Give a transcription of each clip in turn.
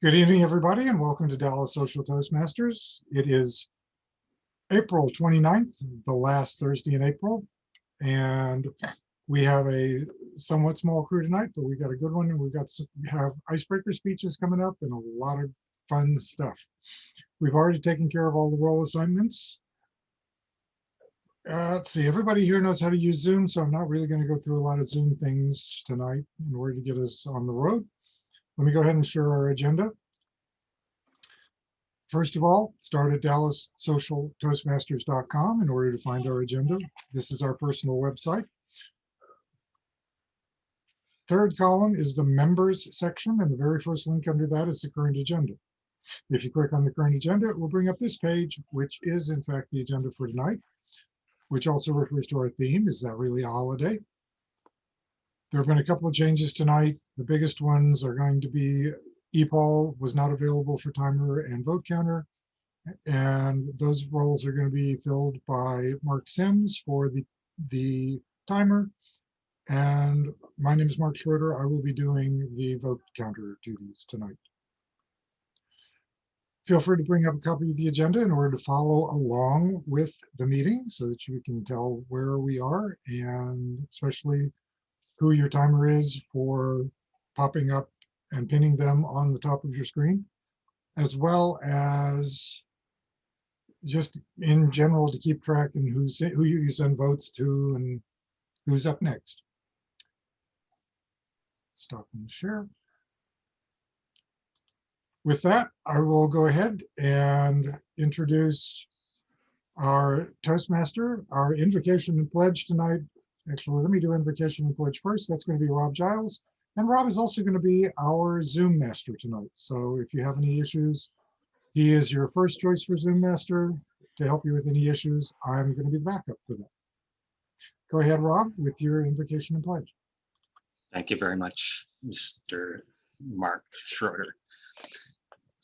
Good evening, everybody, and welcome to Dallas Social Toastmasters. It is April 29th, the last Thursday in April, and we have a somewhat small crew tonight, but we got a good one, and we have icebreaker speeches coming up and a lot of fun stuff. We've already taken care of all the role assignments. Let's see, everybody here knows how to use Zoom, so I'm not really going to go through a lot of Zoom things tonight in order to get us on the road. Let me go ahead and share our agenda. First of all, start at DallasSocialToastmasters.com in order to find our agenda. This is our personal website. Third column is the members section, and the very first link under that is the current agenda. If you click on the current agenda, it will bring up this page, which is in fact the agenda for tonight, which also refers to our theme. Is that really a holiday? There have been a couple of changes tonight. The biggest ones are going to be EPOL was not available for timer and vote counter, and those roles are going to be filled by Mark Sims for the timer, and my name is Mark Schroeder. I will be doing the vote counter duties tonight. Feel free to bring up a copy of the agenda in order to follow along with the meeting so that you can tell where we are, and especially who your timer is for popping up and pinning them on the top of your screen, as well as just in general to keep track and who you send votes to and who's up next. Stop and share. With that, I will go ahead and introduce our Toastmaster, our invocation and pledge tonight. Actually, let me do invocation and pledge first. That's going to be Rob Giles. And Rob is also going to be our Zoom master tonight. So if you have any issues, he is your first choice for Zoom master to help you with any issues. I'm going to be the backup for that. Go ahead, Rob, with your invocation and pledge. Thank you very much, Mr. Mark Schroeder.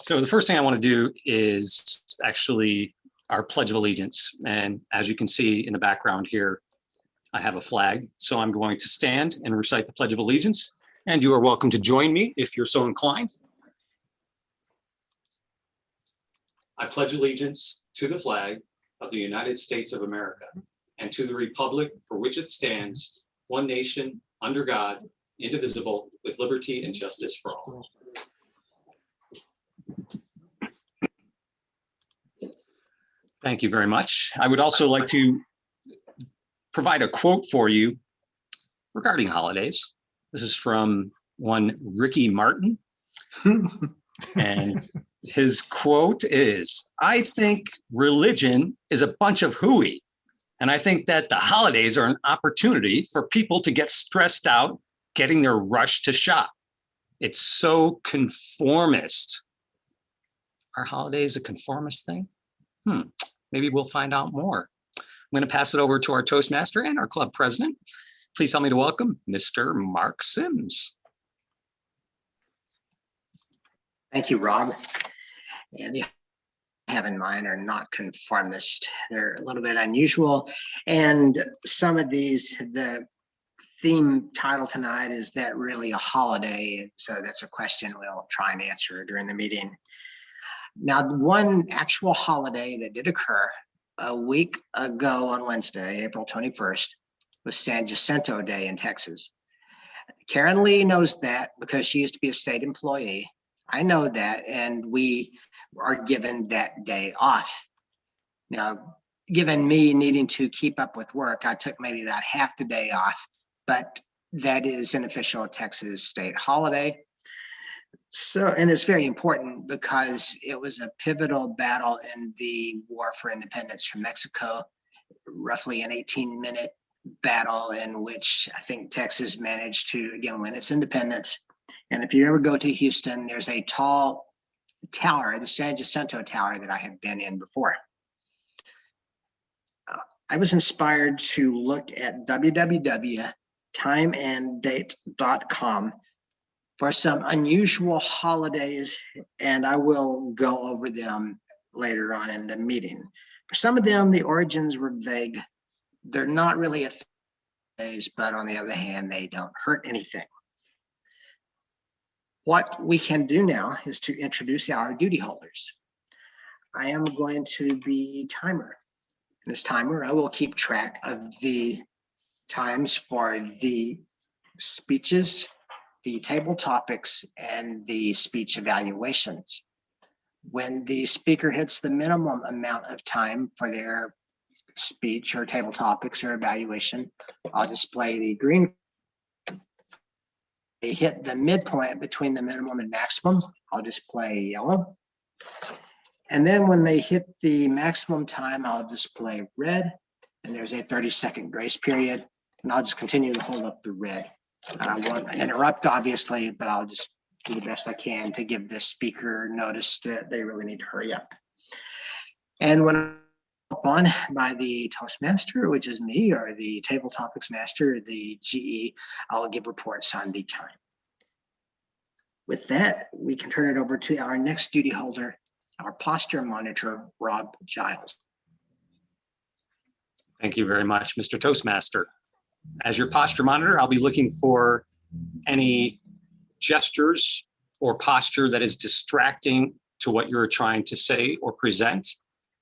So the first thing I want to do is actually our Pledge of Allegiance. And as you can see in the background here, I have a flag. So I'm going to stand and recite the Pledge of Allegiance. And you are welcome to join me if you're so inclined. I pledge allegiance to the flag of the United States of America and to the republic for which it stands, one nation, under God, indivisible, with liberty and justice for all. Thank you very much. I would also like to provide a quote for you regarding holidays. This is from one Ricky Martin. And his quote is, "I think religion is a bunch of hooey. And I think that the holidays are an opportunity for people to get stressed out getting their rush to shop. It's so conformist." Are holidays a conformist thing? Maybe we'll find out more. I'm going to pass it over to our Toastmaster and our club president. Please help me to welcome Mr. Mark Sims. Thank you, Rob. And the I have in mind are not conformist. They're a little bit unusual. And some of these, the theme title tonight, is that really a holiday? So that's a question we'll try and answer during the meeting. Now, the one actual holiday that did occur a week ago on Wednesday, April 21st, was San Jacinto Day in Texas. Karen Lee knows that because she used to be a state employee. I know that, and we are given that day off. Now, given me needing to keep up with work, I took maybe about half the day off, but that is an official Texas state holiday. So, and it's very important because it was a pivotal battle in the War for Independence from Mexico, roughly an 18-minute battle in which I think Texas managed to, again, win its independence. And if you ever go to Houston, there's a tall tower, the San Jacinto Tower, that I have been in before. I was inspired to look at www.timeanddate.com for some unusual holidays, and I will go over them later on in the meeting. For some of them, the origins were vague. They're not really a days, but on the other hand, they don't hurt anything. What we can do now is to introduce our duty holders. I am going to be timer. In this timer, I will keep track of the times for the speeches, the table topics, and the speech evaluations. When the speaker hits the minimum amount of time for their speech or table topics or evaluation, I'll display the green. They hit the midpoint between the minimum and maximum, I'll display yellow. And then when they hit the maximum time, I'll display red, and there's a 30-second grace period, and I'll just continue to hold up the red. I won't interrupt, obviously, but I'll just do the best I can to give the speaker notice that they really need to hurry up. And when I'm on by the Toastmaster, which is me, or the Table Topics Master, the GE, I'll give reports on the time. With that, we can turn it over to our next duty holder, our posture monitor, Rob Giles. Thank you very much, Mr. Toastmaster. As your posture monitor, I'll be looking for any gestures or posture that is distracting to what you're trying to say or present.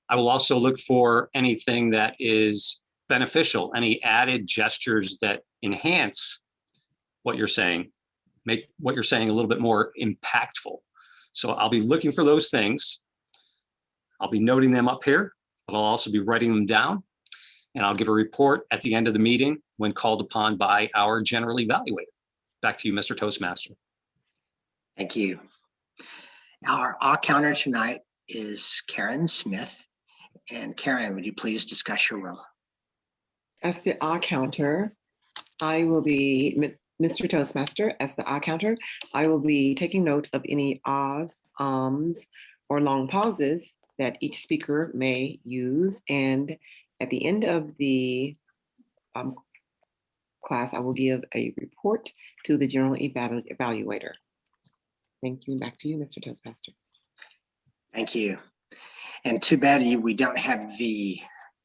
I will also look for anything that is beneficial, any added gestures that enhance what you're saying, make what you're saying a little bit more impactful. So I'll be looking for those things. I'll be noting them up here, but I'll also be writing them down. And I'll give a report at the end of the meeting when called upon by our general evaluator. Back to you, Mr. Toastmaster. Thank you. Our AW counter tonight is Karen Smith. And Karen, would you please discuss your role? As the AW counter, I will be, Mr. Toastmaster, as the AW counter, I will be taking note of any ahs, ums, or long pauses that each speaker may use. And at the end of the class, I will give a report to the general evaluator. Thank you. Back to you, Mr. Toastmaster. Thank you. And too bad we don't have the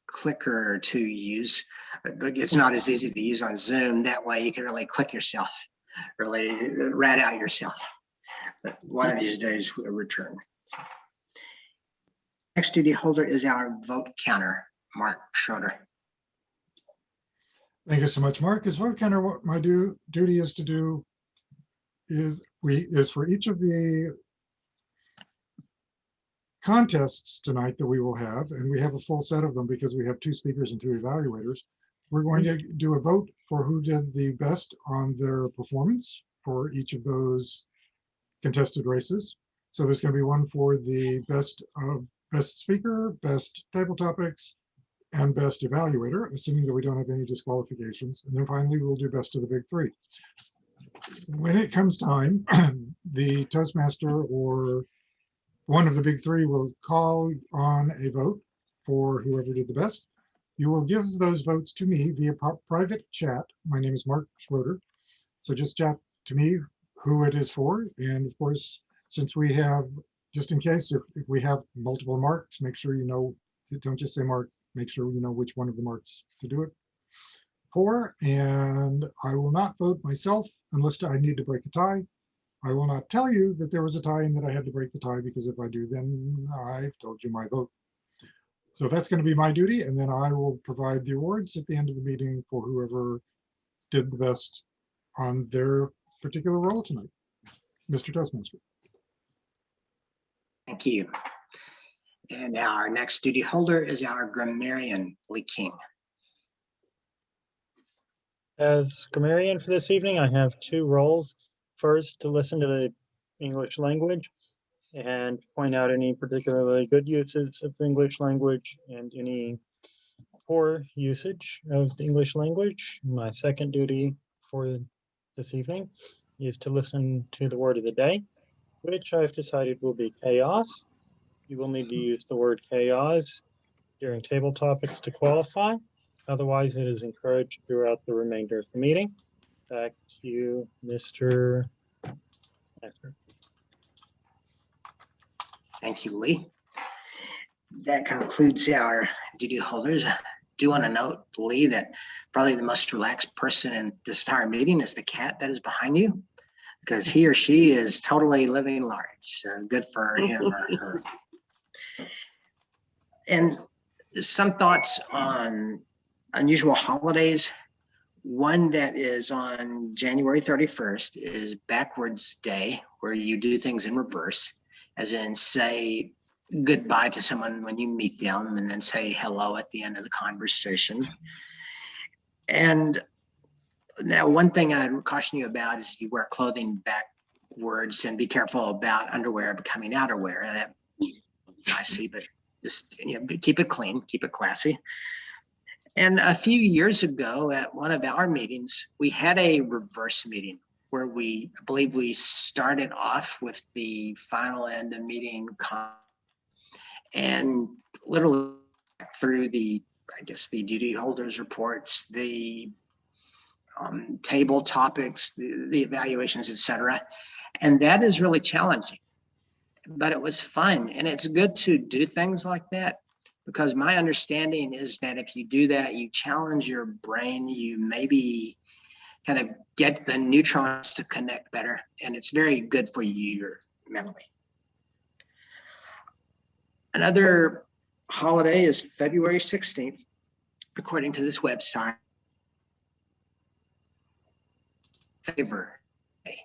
clicker to use. It's not as easy to use on Zoom. That way you can really click yourself, really rat out yourself. But one of these days we'll return. Next duty holder is our vote counter, Mark Schroeder. Thank you so much, Mark. As vote counter, what my duty is to do is for each of the contests tonight that we will have, and we have a full set of them because we have 2 speakers and 2 evaluators. We're going to do a vote for who did the best on their performance for each of those contested races. So there's going to be one for the best speaker, best table topics, and best evaluator, assuming that we don't have any disqualifications. And then finally, we'll do best of the big 3. When it comes time, the Toastmaster or one of the big 3 will call on a vote for whoever did the best. You will give those votes to me via private chat. My name is Mark Schroeder. So just chat to me who it is for. And of course, since we have, just in case, if we have multiple marks, make sure you know, don't just say Mark, make sure you know which one of the marks to do it for. And I will not vote myself unless I need to break a tie. I will not tell you that there was a tie and that I had to break the tie, because if I do, then I've told you my vote. So that's going to be my duty. And then I will provide the awards at the end of the meeting for whoever did the best on their particular role tonight. Mr. Toastmaster. Thank you. And our next duty holder is our grammarian, Lee King. As grammarian for this evening, I have 2 roles. First, to listen to the English language and point out any particularly good uses of the English language and any poor usage of the English language. My second duty for this evening is to listen to the word of the day, which I've decided will be chaos. You will need to use the word chaos during table topics to qualify. Otherwise, it is encouraged throughout the remainder of the meeting. Back to you, Mr. Master. Thank you, Lee. That concludes our duty holders. I do want to note, Lee, that probably the most relaxed person in this entire meeting is the cat that is behind you. because he or she is totally living large. So good for him or her. And some thoughts on unusual holidays. One that is on January 31st is Backwards Day, where you do things in reverse, as in say goodbye to someone when you meet them and then say hello at the end of the conversation. And now one thing I'd caution you about is you wear clothing backwards, and be careful about underwear becoming outerwear. That I see, but just keep it clean, keep it classy. And a few years ago at one of our meetings, we had a reverse meeting where I believe we started off with the final end of meeting and literally through the duty holders reports, the table topics, the evaluations, etc. And that is really challenging, but it was fun. And it's good to do things like that, because my understanding is that if you do that, you challenge your brain, you maybe kind of get the neutrons to connect better, and it's very good for your memory. Another holiday is February 16th, according to this website. Favor day.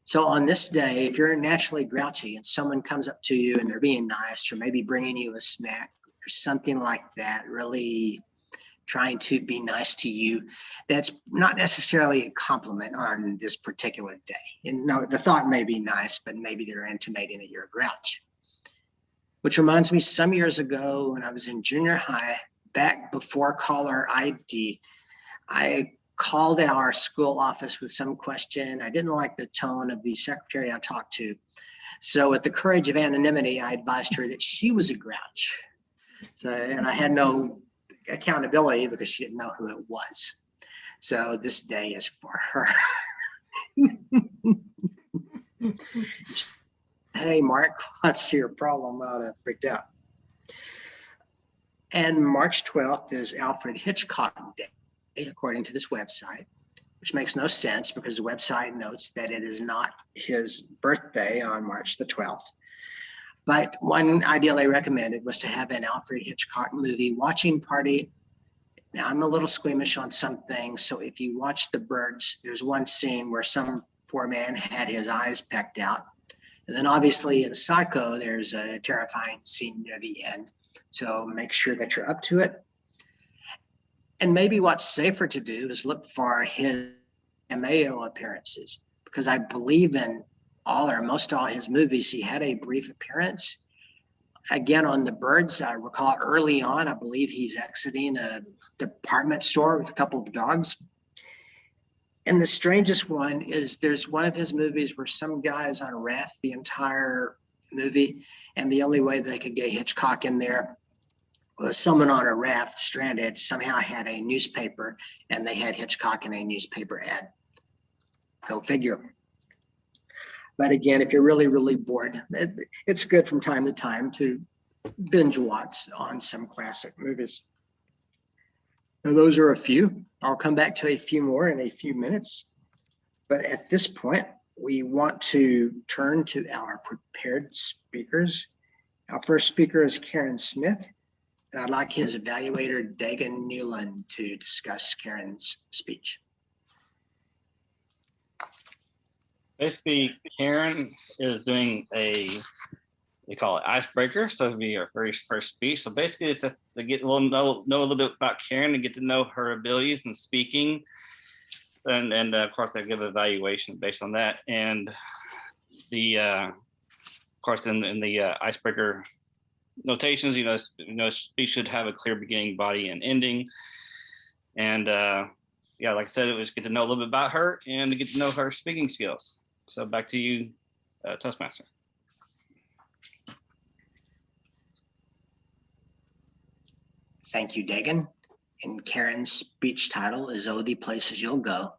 So on this day, if you're naturally grouchy and someone comes up to you and they're being nice, or maybe bringing you a snack or something like that, really trying to be nice to you, that's not necessarily a compliment on this particular day. And no, the thought may be nice, but maybe they're intimating that you're a grouch. Which reminds me, some years ago when I was in junior high, back before caller ID, I called our school office with some question. I didn't like the tone of the secretary I talked to. So with the courage of anonymity, I advised her that she was a grouch. So, and I had no accountability because she didn't know who it was. So this day is for her. Hey, Mark, what's your problem? I freaked out. And March 12th is Alfred Hitchcock Day, according to this website, which makes no sense because the website notes that it is not his birthday on March the 12th. But one idea they recommended was to have an Alfred Hitchcock movie watching party. Now, I'm a little squeamish on some things, so if you watch The Birds, there's one scene where some poor man had his eyes pecked out. And then obviously in Psycho, there's a terrifying scene near the end. So make sure that you're up to it. And maybe what's safer to do is look for his cameo appearances, because I believe in all or most all his movies, he had a brief appearance. Again, on The Birds, I recall early on, I believe he's exiting a department store with a couple of dogs. And the strangest one is there's one of his movies where some guy is on a raft the entire movie, and the only way they could get Hitchcock in there was someone on a raft stranded somehow had a newspaper, and they had Hitchcock in a newspaper ad. Go figure. But again, if you're really, really bored, it's good from time to time to binge watch on some classic movies. Now, those are a few. I'll come back to a few more in a few minutes. But at this point, we want to turn to our prepared speakers. Our first speaker is Karen Smith. And I'd like his evaluator, Dagan Newland, to discuss Karen's speech. Basically, Karen is doing they call it icebreaker. So it'll be our very first speech. So basically it's just to get know a little bit about Karen and get to know her abilities in speaking. And of course they give an evaluation based on that. And the, of course, in the icebreaker notations, speech should have a clear beginning, body, and ending. And yeah, like I said, it was get to know a little bit about her and to get to know her speaking skills. So back to you, Toastmaster. Thank you, Dagan. And Karen's speech title is Oh, the Places You'll Go.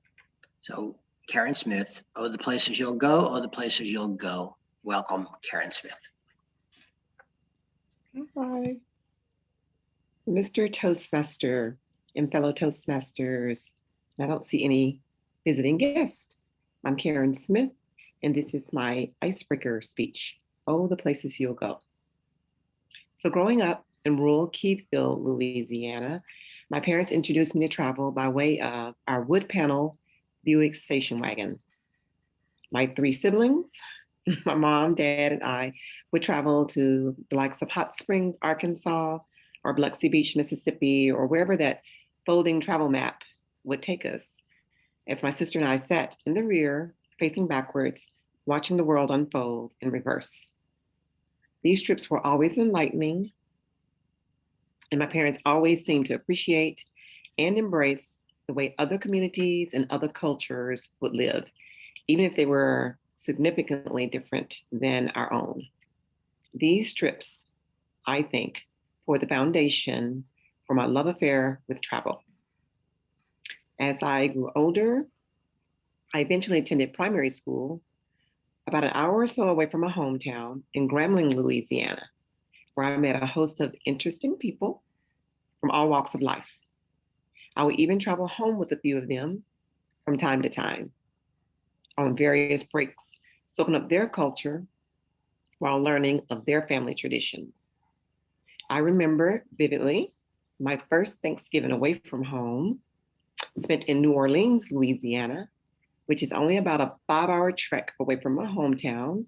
So Karen Smith, Oh, the Places You'll Go, Oh, the Places You'll Go. Welcome, Karen Smith. Hi. Mr. Toastmaster and fellow Toastmasters. I don't see any visiting guests. I'm Karen Smith, and this is my icebreaker speech. Oh, the places you'll go. So growing up in rural Keithville, Louisiana, my parents introduced me to travel by way of our wood panel Buick station wagon. My 3 siblings, my mom, dad, and I would travel to the likes of Hot Springs, Arkansas, or Biloxi Beach, Mississippi, or wherever that folding travel map would take us, as my sister and I sat in the rear, facing backwards, watching the world unfold in reverse. These trips were always enlightening, and my parents always seemed to appreciate and embrace the way other communities and other cultures would live, even if they were significantly different than our own. These trips, I think, poured the foundation for my love affair with travel. As I grew older, I eventually attended primary school about an hour or so away from my hometown in Grambling, Louisiana, where I met a host of interesting people from all walks of life. I would even travel home with a few of them from time to time on various breaks, soaking up their culture while learning of their family traditions. I remember vividly my first Thanksgiving away from home, spent in New Orleans, Louisiana, which is only about a 5-hour trek away from my hometown.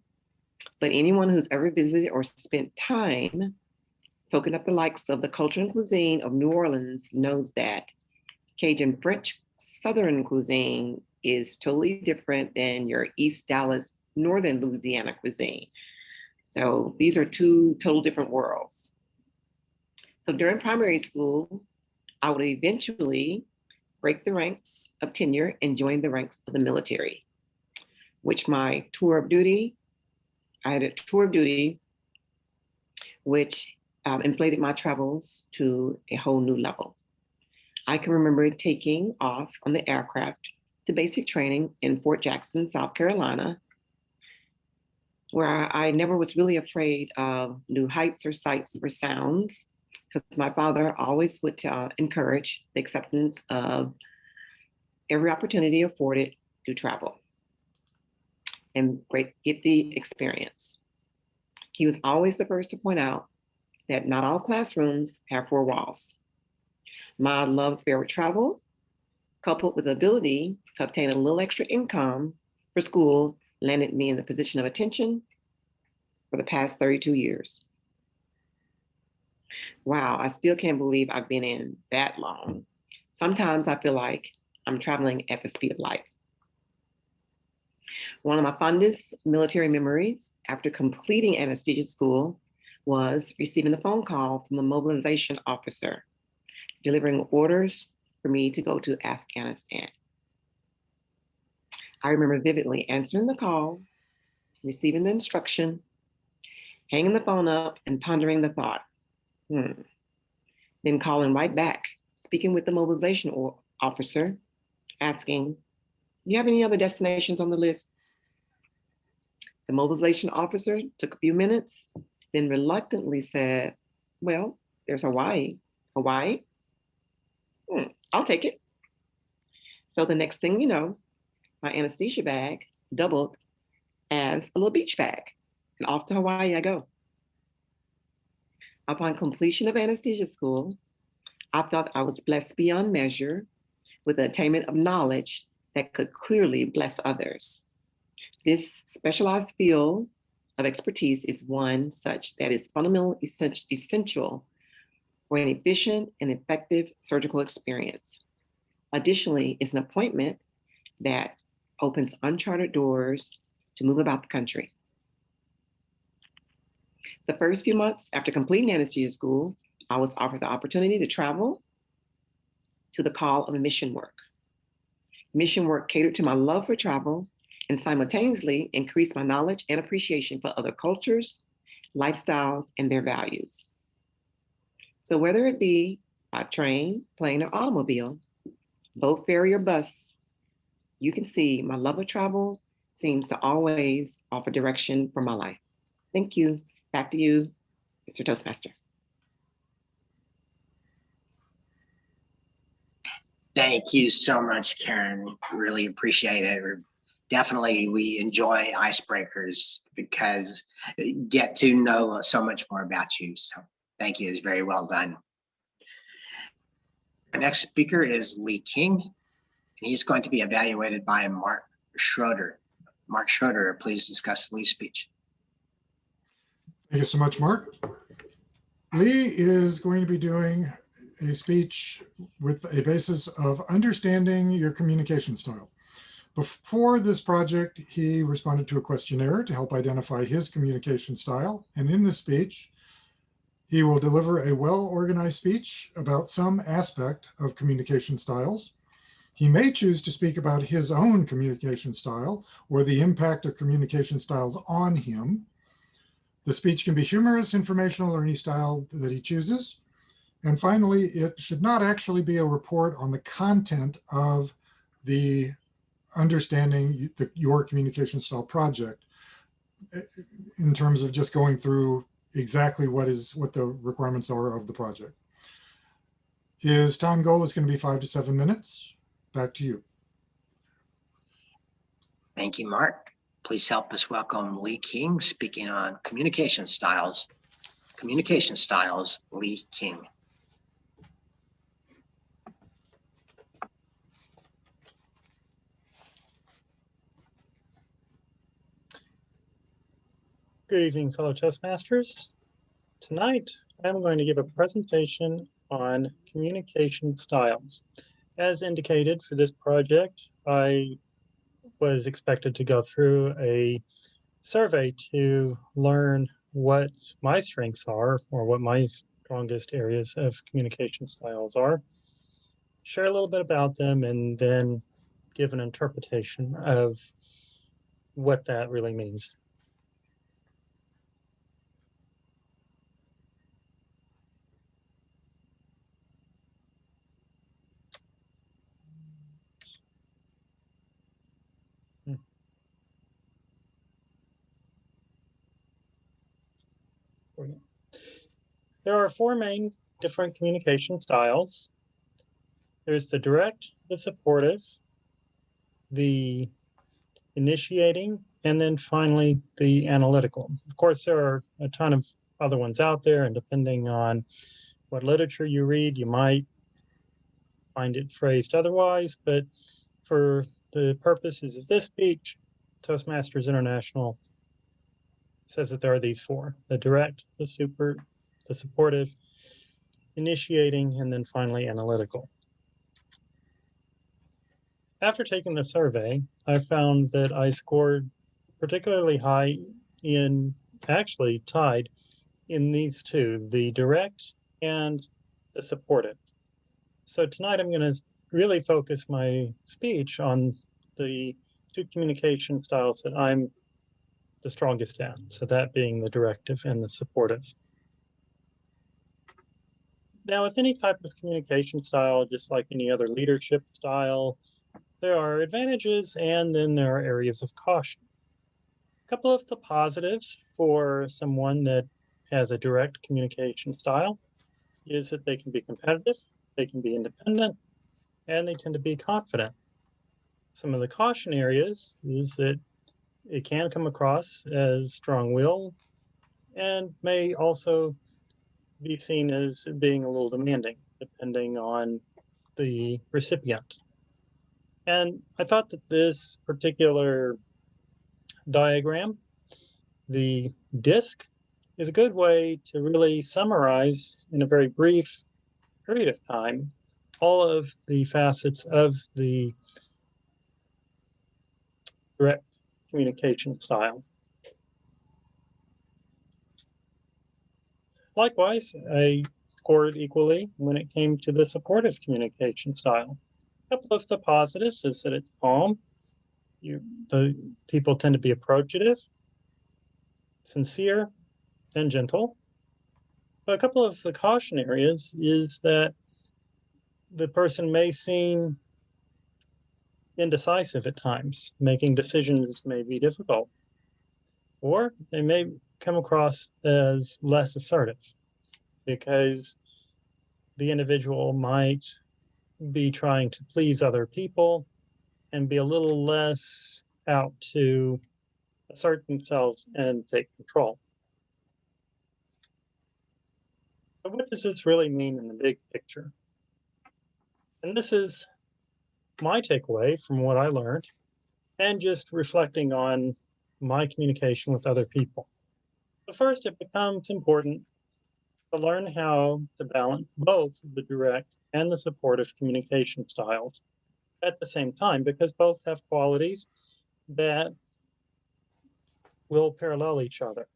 But anyone who's ever visited or spent time soaking up the likes of the culture and cuisine of New Orleans knows that Cajun French Southern cuisine is totally different than your East Dallas, Northern Louisiana cuisine. So these are 2 total different worlds. So during primary school, I would eventually break the ranks of tenure and join the ranks of the military, which I had a tour of duty, which inflated my travels to a whole new level. I can remember taking off on the aircraft to basic training in Fort Jackson, South Carolina, where I never was really afraid of new heights or sights or sounds, because my father always would encourage the acceptance of every opportunity afforded to travel and get the experience. He was always the first to point out that not all classrooms have 4 walls. My love affair with travel, coupled with the ability to obtain a little extra income for school, landed me in the position of attention for the past 32 years. Wow, I still can't believe I've been in that long. Sometimes I feel like I'm traveling at the speed of light. One of my fondest military memories after completing anesthesia school was receiving a phone call from the mobilization officer, delivering orders for me to go to Afghanistan. I remember vividly answering the call, receiving the instruction, hanging the phone up and pondering the thought. Then calling right back, speaking with the mobilization officer, asking, "Do you have any other destinations on the list?" The mobilization officer took a few minutes, then reluctantly said, "Well, there's Hawaii." Hawaii? I'll take it. So the next thing you know, my anesthesia bag doubled as a little beach bag, and off to Hawaii I go. Upon completion of anesthesia school, I thought I was blessed beyond measure with the attainment of knowledge that could clearly bless others. This specialized field of expertise is one such that is fundamentally essential for an efficient and effective surgical experience. Additionally, it's an appointment that opens uncharted doors to move about the country. The first few months after completing anesthesia school, I was offered the opportunity to travel to the call of mission work. Mission work catered to my love for travel and simultaneously increased my knowledge and appreciation for other cultures, lifestyles, and their values. So whether it be by train, plane, or automobile, boat, ferry, or bus, you can see my love of travel seems to always offer direction for my life. Thank you. Back to you, Mr. Toastmaster. Thank you so much, Karen. Really appreciate it. We're definitely we enjoy icebreakers because get to know so much more about you. So thank you. It's very well done. Our next speaker is Lee King, and he's going to be evaluated by Mark Schroeder. Mark Schroeder, please discuss Lee's speech. Thank you so much, Mark. Lee is going to be doing a speech with a basis of understanding your communication style. Before this project, he responded to a questionnaire to help identify his communication style. And in this speech, he will deliver a well-organized speech about some aspect of communication styles. He may choose to speak about his own communication style or the impact of communication styles on him. The speech can be humorous, informational, or any style that he chooses. And finally, it should not actually be a report on the content of the understanding your communication style project in terms of just going through exactly what the requirements are of the project. His time goal is going to be 5 to 7 minutes. Back to you. Thank you, Mark. Please help us welcome Lee King, speaking on communication styles. Communication styles, Lee King. Good evening, fellow Toastmasters. Tonight, I'm going to give a presentation on communication styles. As indicated for this project, I was expected to go through a survey to learn what my strengths are or what my strongest areas of communication styles are, share a little bit about them, and then give an interpretation of what that really means. There are 4 main different communication styles. There's the direct, the supportive, the initiating, and then finally the analytical. Of course, there are a ton of other ones out there, and depending on what literature you read, you might find it phrased otherwise, but for the purposes of this speech, Toastmasters International says that there are these 4: the direct, the supportive, initiating, and then finally analytical. After taking the survey, I found that I scored particularly high in, actually tied in these 2, the direct and the supportive. So tonight I'm going to really focus my speech on the 2 communication styles that I'm the strongest at. So that being the directive and the supportive. Now, with any type of communication style, just like any other leadership style, there are advantages and then there are areas of caution. A couple of the positives for someone that has a direct communication style is that they can be competitive, they can be independent, and they tend to be confident. Some of the caution areas is that it can come across as strong-willed and may also be seen as being a little demanding, depending on the recipient. And I thought that this particular diagram, the disc, is a good way to really summarize in a very brief period of time all of the facets of the direct communication style. Likewise, I scored equally when it came to the supportive communication style. A couple of the positives is that it's calm. The people tend to be approachative, sincere, and gentle. But a couple of the caution areas is that the person may seem indecisive at times. Making decisions may be difficult. Or they may come across as less assertive because the individual might be trying to please other people and be a little less out to assert themselves and take control. So what does this really mean in the big picture? And this is my takeaway from what I learned and just reflecting on my communication with other people. But first, it becomes important to learn how to balance both the direct and the supportive communication styles at the same time, because both have qualities that will parallel each other.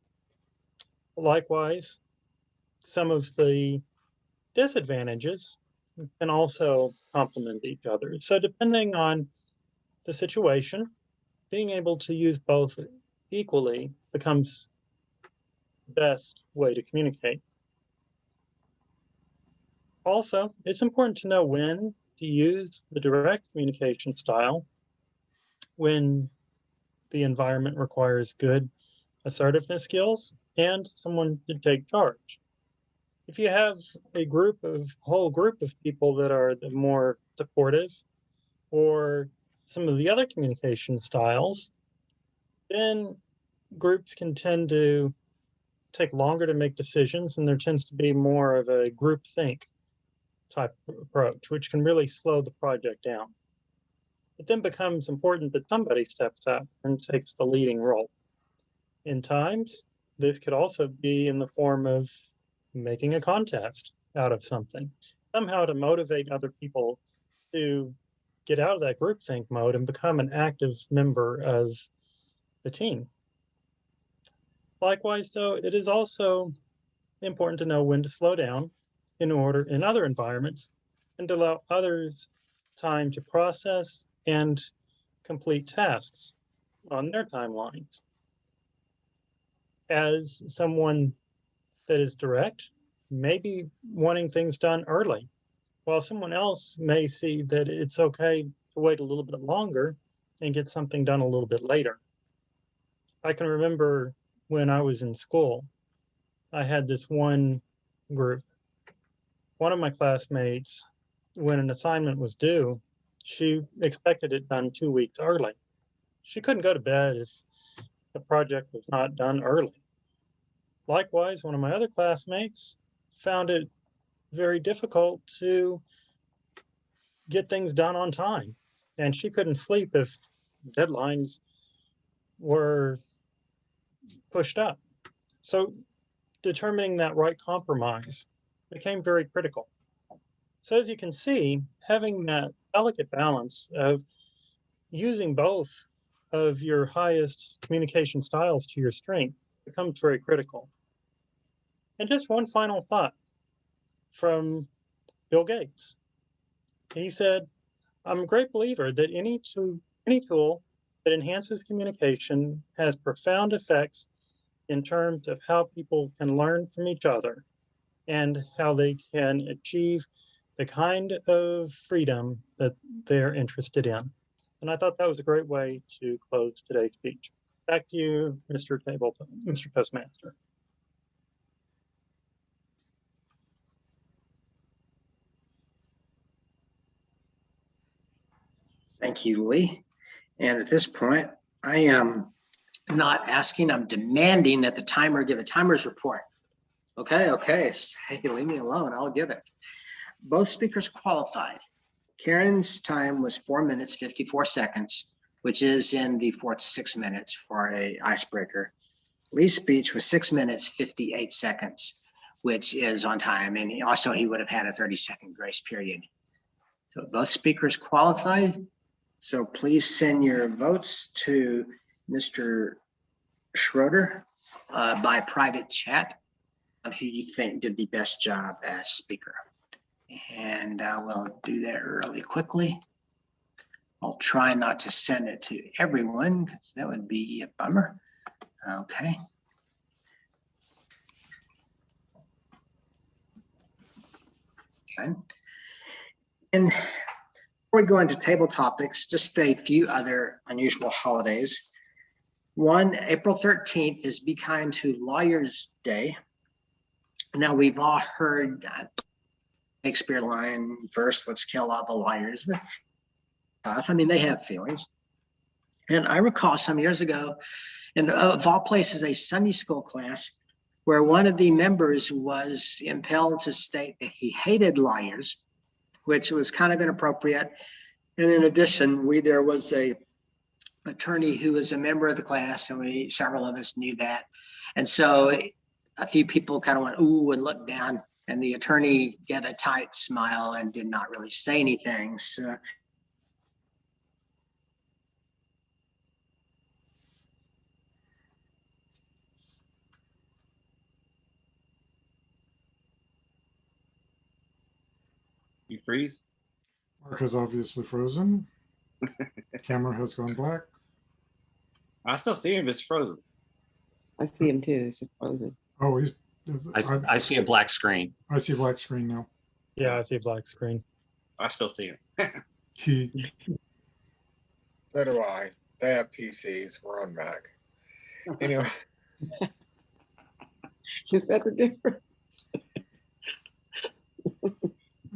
Likewise, some of the disadvantages can also complement each other. So depending on the situation, being able to use both equally becomes the best way to communicate. Also, it's important to know when to use the direct communication style when the environment requires good assertiveness skills and someone to take charge. If you have a whole group of people that are the more supportive or some of the other communication styles, then groups can tend to take longer to make decisions, and there tends to be more of a group think type approach, which can really slow the project down. It then becomes important that somebody steps up and takes the leading role. In times, this could also be in the form of making a contest out of something, somehow to motivate other people to get out of that groupthink mode and become an active member of the team. Likewise, though, it is also important to know when to slow down in other environments and to allow others time to process and complete tasks on their timelines. As someone that is direct, maybe wanting things done early, while someone else may see that it's okay to wait a little bit longer and get something done a little bit later. I can remember when I was in school, I had this one group. One of my classmates, when an assignment was due, she expected it done 2 weeks early. She couldn't go to bed if the project was not done early. Likewise, one of my other classmates found it very difficult to get things done on time, and she couldn't sleep if deadlines were pushed up. So determining that right compromise became very critical. So as you can see, having that delicate balance of using both of your highest communication styles to your strength becomes very critical. And just one final thought from Bill Gates. He said, I'm a great believer that any tool that enhances communication has profound effects in terms of how people can learn from each other and how they can achieve the kind of freedom that they're interested in. And I thought that was a great way to close today's speech. Back to you, Mr. Toastmaster. Thank you, Lee. And at this point, I am not asking, I'm demanding that the timer give a timer's report. Okay, hey, leave me alone, I'll give it. Both speakers qualified. Karen's time was 4 minutes, 54 seconds, which is in the 4 to 6 minutes for a icebreaker. Lee's speech was 6 minutes, 58 seconds, which is on time. And he would have had a 30-second grace period. So both speakers qualified. So please send your votes to Mr. Schroeder by private chat on who you think did the best job as speaker. And we'll do that really quickly. I'll try not to send it to everyone because that would be a bummer. Okay. Good. And before we go into table topics, just a few other unusual holidays. One, April 13th is Be Kind to Lawyers Day. Now, we've all heard Shakespeare line, first, let's kill all the liars. I mean, they have feelings. And I recall some years ago, of all places, a Sunday school class where one of the members was impelled to state that he hated liars, which was kind of inappropriate. And in addition, there was a attorney who was a member of the class, and several of us knew that. And so a few people kind of went, ooh, and looked down, and the attorney gave a tight smile and did not really say anything. So You freeze? Mark has obviously frozen. Camera has gone black. I still see him. It's frozen. I see him too. It's just frozen. Oh, I see a black screen. I see a black screen now. Yeah, I see a black screen. I still see him. He, So do I. They have PCs. We're on Mac. Anyway, Is that the difference?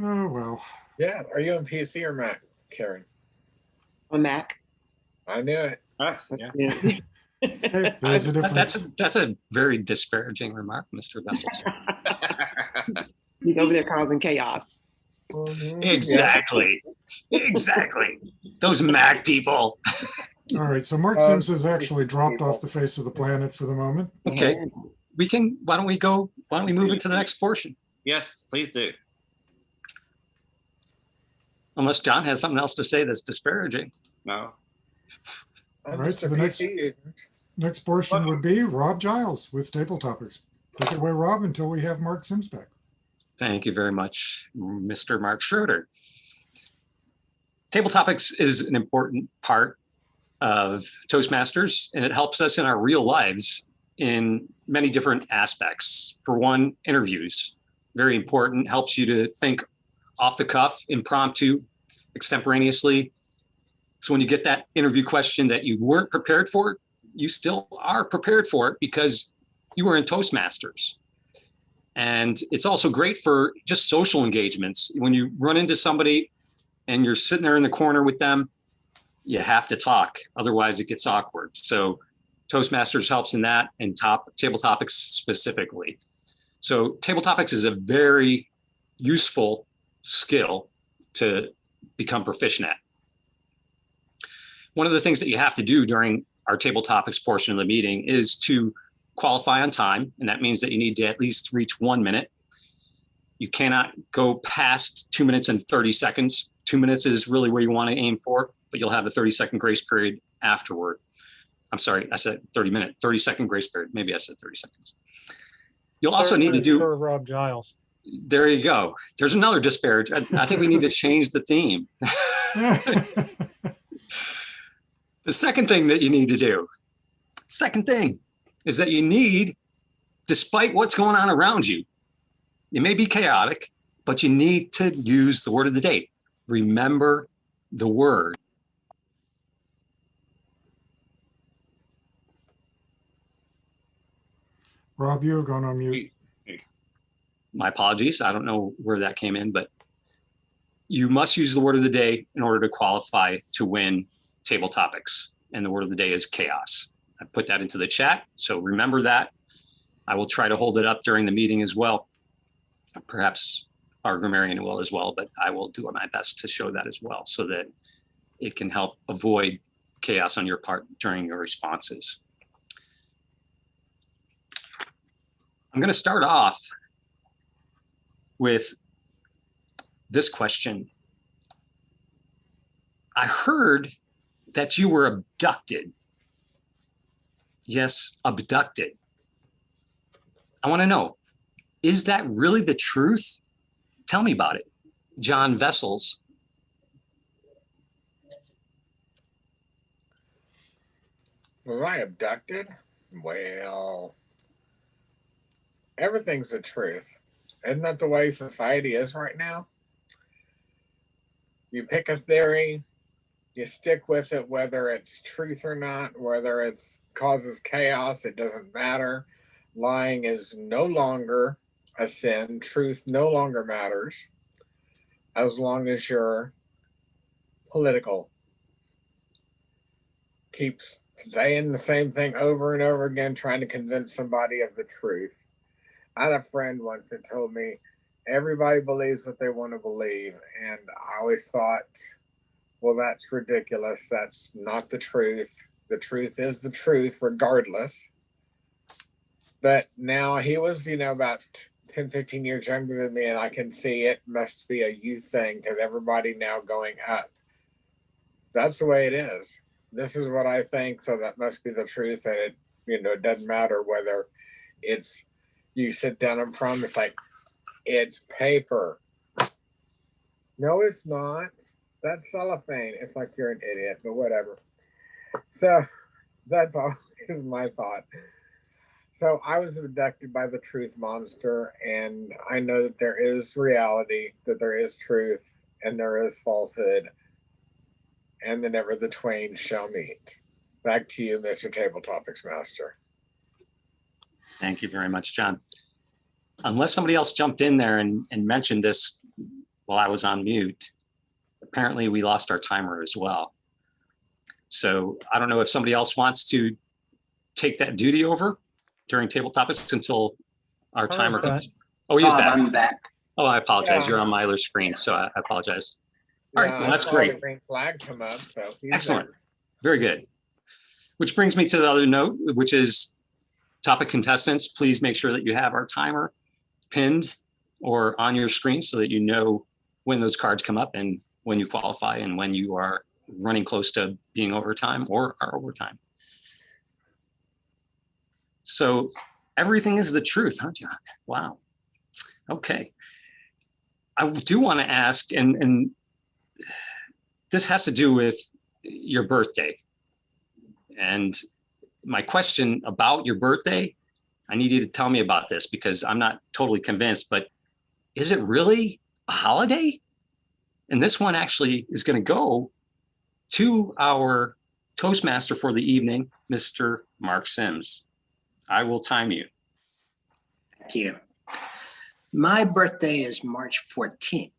oh, well. yeah. Are you on PC or Mac, Karen? On Mac? I knew it. Ah, yeah. Yeah. Hey, there's a difference. That's a very disparaging remark, Mr. Vessels. He's over there causing chaos. Exactly. Exactly. Those Mac people. All right, so Mark Sims has actually dropped off the face of the planet for the moment. Okay. Why don't we move into the next portion? Yes, please do. Unless John has something else to say that's disparaging. No. All I'm right, just so a the PC user. next portion would be Rob Giles with Table Topics. Take it away, Rob, until we have Mark Sims back. Thank you very much, Mr. Mark Schroeder. Table Topics is an important part of Toastmasters, and it helps us in our real lives in many different aspects. For one, interviews, very important, helps you to think off the cuff, impromptu, extemporaneously. So when you get that interview question that you weren't prepared for, you still are prepared for it because you were in Toastmasters. And it's also great for just social engagements. When you run into somebody and you're sitting there in the corner with them, you have to talk. Otherwise, it gets awkward. So Toastmasters helps in that, and Table Topics specifically. So Table Topics is a very useful skill to become proficient at. One of the things that you have to do during our Table Topics portion of the meeting is to qualify on time, and that means that you need to at least reach 1 minute. You cannot go past 2 minutes and 30 seconds. 2 minutes is really where you want to aim for, but you'll have a 30-second grace period afterward. I'm sorry, I said 30-second grace period. Maybe I said 30 seconds. You'll also need to do, For Rob Giles. there you go. There's another disparage. I think we need to change the theme. The second thing that you need to do, is that you need, despite what's going on around you, it may be chaotic, but you need to use the word of the day. Remember the word. Rob, you're going on mute. My apologies. I don't know where that came in, but you must use the word of the day in order to qualify to win Table Topics. And the word of the day is chaos. I put that into the chat, so remember that. I will try to hold it up during the meeting as well. Perhaps our grammarian will as well, but I will do my best to show that as well so that it can help avoid chaos on your part during your responses. I'm going to start off with this question. I heard that you were abducted. Yes, abducted. I want to know, is that really the truth? Tell me about it. John Vessels. Was I abducted? Well, everything's the truth. Isn't that the way society is right now? You pick a theory, you stick with it, whether it's truth or not, whether it causes chaos, it doesn't matter. Lying is no longer a sin. Truth no longer matters as long as you're political. keeps saying the same thing over and over again, trying to convince somebody of the truth. I had a friend once that told me everybody believes what they want to believe. And I always thought, well, that's ridiculous. That's not the truth. The truth is the truth, regardless. But now he was, about 10, 15 years younger than me, and I can see it must be a youth thing because everybody now going up. That's the way it is. This is what I think, so that must be the truth. And it, it doesn't matter whether it's you sit down and promise like it's paper. No, it's not. That's cellophane. It's like you're an idiot, but whatever. So that's all is my thought. So I was abducted by the truth monster, and I know that there is reality, that there is truth, and there is falsehood, and that never the twain shall meet. Back to you, Mr. Table Topics Master. Thank you very much, John. Unless somebody else jumped in there and mentioned this while I was on mute, apparently we lost our timer as well. So I don't know if somebody else wants to take that duty over during Table Topics until our timer back. comes. Oh, he is back. I'm back. Oh, I apologize. Yeah. You're on my other screen, so I apologize. All right, Yeah, well, I that's saw great. the green flag come up. So he's Excellent. there. Very good. Which brings me to the other note, which is topic contestants. Please make sure that you have our timer pinned or on your screen so that you know when those cards come up and when you qualify and when you are running close to being overtime or are overtime. So everything is the truth, huh, John? Wow. Okay. I do want to ask, and this has to do with your birthday. And my question about your birthday, I need you to tell me about this because I'm not totally convinced, but is it really a holiday? And this one actually is going to go to our Toastmaster for the evening, Mr. Mark Sims. I will time you. Thank you. My birthday is March 14th.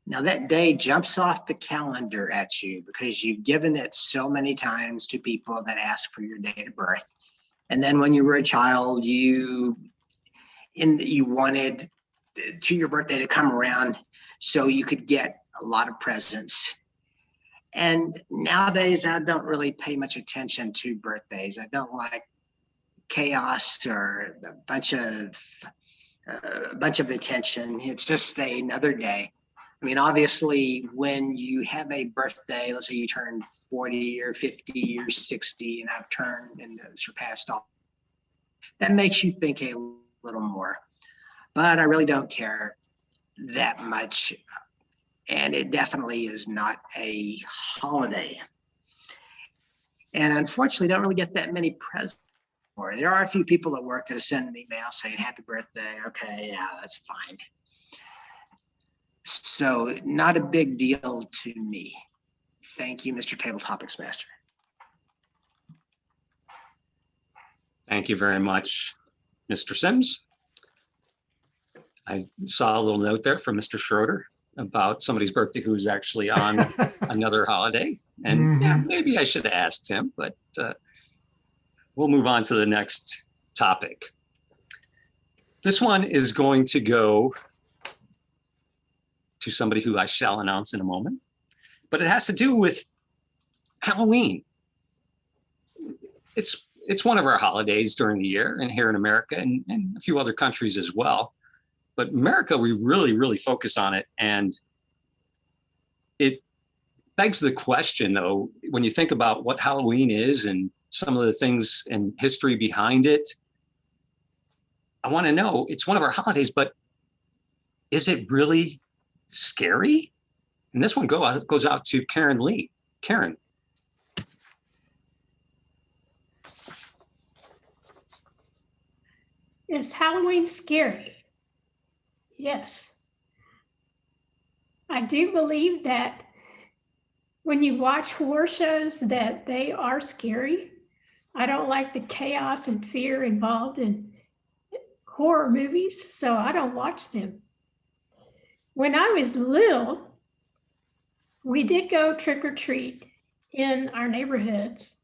Now that day jumps off the calendar at you because you've given it so many times to people that ask for your date of birth. And then when you were a child, you wanted to your birthday to come around so you could get a lot of presents. And nowadays, I don't really pay much attention to birthdays. I don't like chaos or a bunch of attention. It's just another day. I mean, obviously, when you have a birthday, let's say you turn 40 or 50 or 60 and I've turned and surpassed all, that makes you think a little more. But I really don't care that much. And it definitely is not a holiday. And unfortunately, don't really get that many presents. There are a few people at work that have sent an email saying happy birthday. Okay, yeah, that's fine. So not a big deal to me. Thank you, Mr. Table Topics Master. Thank you very much, Mr. Sims. I saw a little note there from Mr. Schroeder about somebody's birthday who's actually on another holiday. And yeah, maybe I should have asked him, but we'll move on to the next topic. This one is going to go to somebody who I shall announce in a moment, but it has to do with Halloween. It's one of our holidays during the year and here in America and a few other countries as well. But America, we really, really focus on it. And it begs the question, though, when you think about what Halloween is and some of the things and history behind it, I want to know, it's one of our holidays, but is it really scary? And this one goes out to Karen Lee. Karen. Is Halloween scary? Yes. I do believe that when you watch horror shows that they are scary. I don't like the chaos and fear involved in horror movies, so I don't watch them. When I was little, we did go trick or treat in our neighborhoods.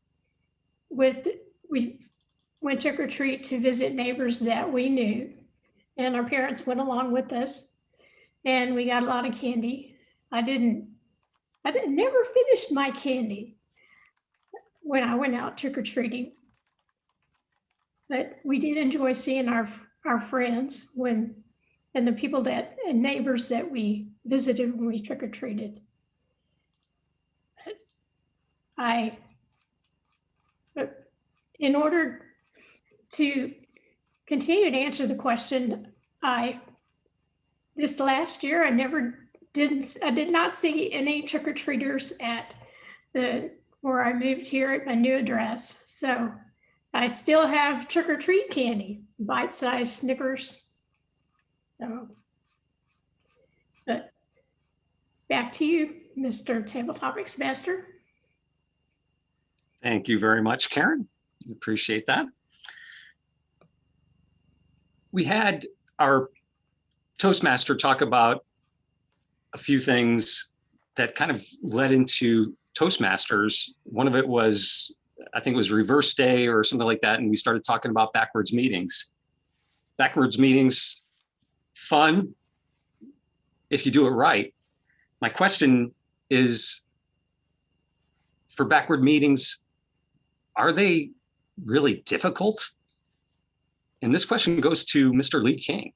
we went trick or treat to visit neighbors that we knew, and our parents went along with us, and we got a lot of candy. I never finished my candy when I went out trick or treating, but we did enjoy seeing our friends and the people and neighbors that we visited when we trick or treated. In order to continue to answer the question, this last year I did not see any trick-or-treaters at where I moved here at my new address. So I still have trick-or-treat candy, bite-sized Snickers. So, but back to you, Mr. Table Topics Master. Thank you very much, Karen. Appreciate that. We had our Toastmaster talk about a few things that kind of led into Toastmasters. One of it was, I think it was reverse day or something like that. And we started talking about backwards meetings. Backwards meetings, fun if you do it right. My question is, for backward meetings, are they really difficult? And this question goes to Mr. Lee King.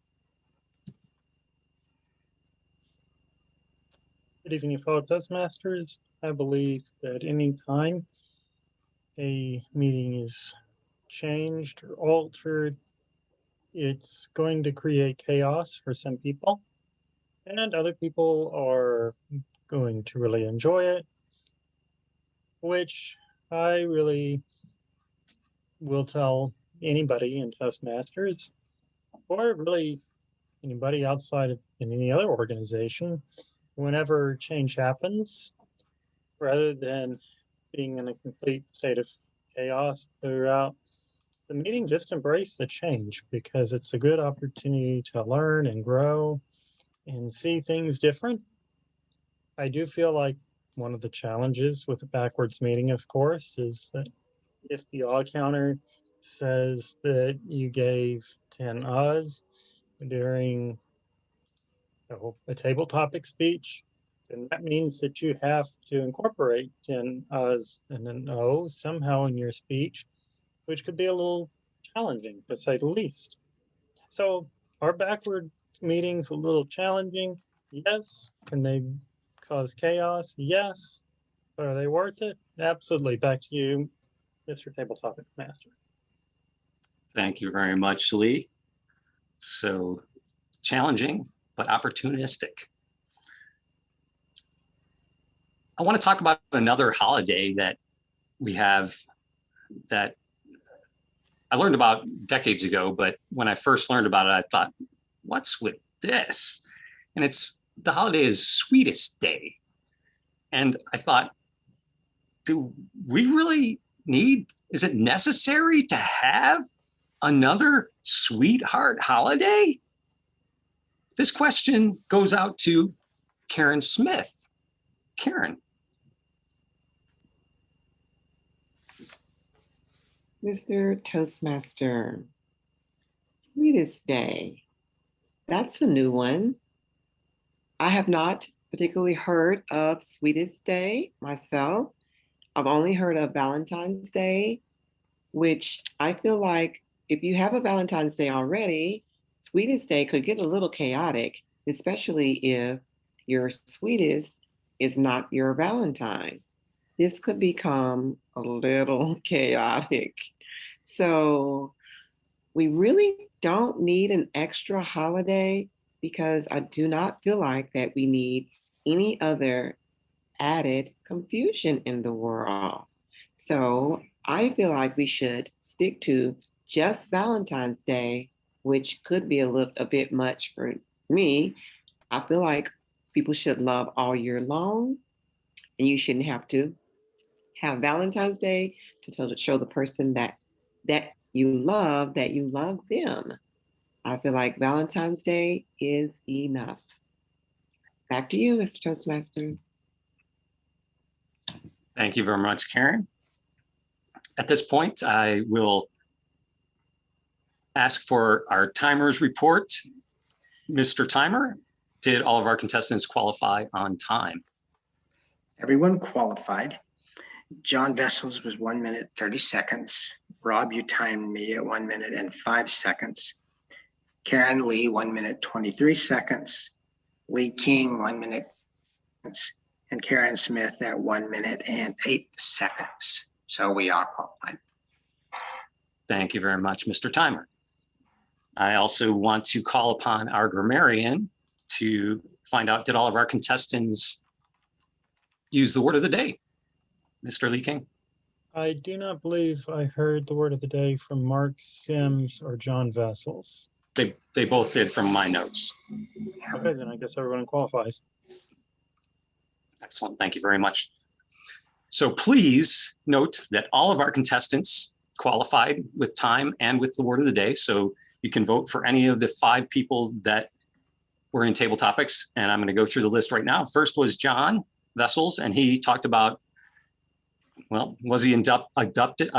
Good evening, fellow Toastmasters. I believe that any time a meeting is changed or altered, it's going to create chaos for some people, and other people are going to really enjoy it, which I really will tell anybody in Toastmasters, or really anybody outside of in any other organization, whenever change happens, rather than being in a complete state of chaos throughout the meeting, just embrace the change, because it's a good opportunity to learn and grow and see things different. I do feel like one of the challenges with a backwards meeting, of course, is that if the odd counter says that you gave 10 ahs during a table topic speech, then that means that you have to incorporate 10 ahs and an oh somehow in your speech, which could be a little challenging, to say the least. So are backward meetings a little challenging? Yes. Can they cause chaos? Yes. But are they worth it? Absolutely. Back to you, Mr. Table Topics Master. Thank you very much, Lee. So challenging, but opportunistic. I want to talk about another holiday that we have that I learned about decades ago, but when I first learned about it, I thought, what's with this? And the holiday is Sweetest Day. And I thought, do we really is it necessary to have another sweetheart holiday? This question goes out to Karen Smith. Karen. Mr. Toastmaster, Sweetest Day. That's a new one. I have not particularly heard of Sweetest Day myself. I've only heard of Valentine's Day, which I feel like if you have a Valentine's Day already, Sweetest Day could get a little chaotic, especially if your sweetest is not your Valentine. This could become a little chaotic. So we really don't need an extra holiday, because I do not feel like that we need any other added confusion in the world. So I feel like we should stick to just Valentine's Day, which could be a bit much for me. I feel like people should love all year long, and you shouldn't have to have Valentine's Day to show the person that you love them. I feel like Valentine's Day is enough. Back to you, Mr. Toastmaster. Thank you very much, Karen. At this point, I will ask for our timers report. Mr. Timer, did all of our contestants qualify on time? Everyone qualified. John Vessels was 1 minute, 30 seconds. Rob, you timed me at 1 minute and 5 seconds. Karen Lee, 1 minute, 23 seconds. Lee King, 1 minute, and Karen Smith at 1 minute and 8 seconds. So we are qualified. Thank you very much, Mr. Timer. I also want to call upon our grammarian to find out, did all of our contestants use the word of the day? Mr. Lee King? I do not believe I heard the word of the day from Mark Sims or John Vessels. They both did from my notes. Okay, then I guess everyone qualifies. Excellent, thank you very much. So please note that all of our contestants qualified with time and with the word of the day. So you can vote for any of the 5 people that were in table topics. And I'm going to go through the list right now. First was John Vessels, and he talked about, well, was he abducted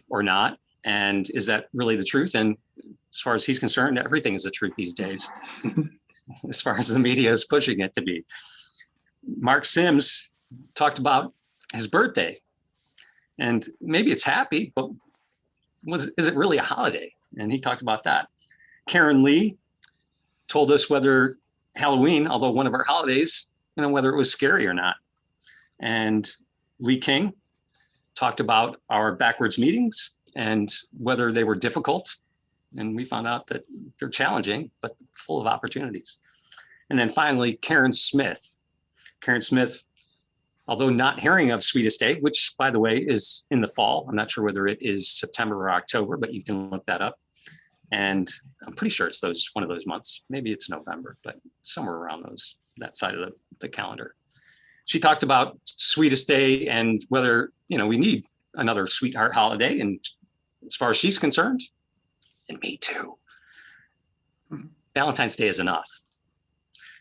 or not? And is that really the truth? And as far as he's concerned, everything is the truth these days, as far as the media is pushing it to be. Mark Sims talked about his birthday, and maybe it's happy, but is it really a holiday? And he talked about that. Karen Lee told us whether Halloween, although one of our holidays, whether it was scary or not. And Lee King talked about our backwards meetings and whether they were difficult. And we found out that they're challenging, but full of opportunities. And then finally, Karen Smith. Karen Smith, although not hearing of Sweetest Day, which by the way is in the fall. I'm not sure whether it is September or October, but you can look that up. And I'm pretty sure it's one of those months. Maybe it's November, but somewhere around that side of the calendar. She talked about Sweetest Day and whether, we need another sweetheart holiday. And as far as she's concerned, and me too, Valentine's Day is enough.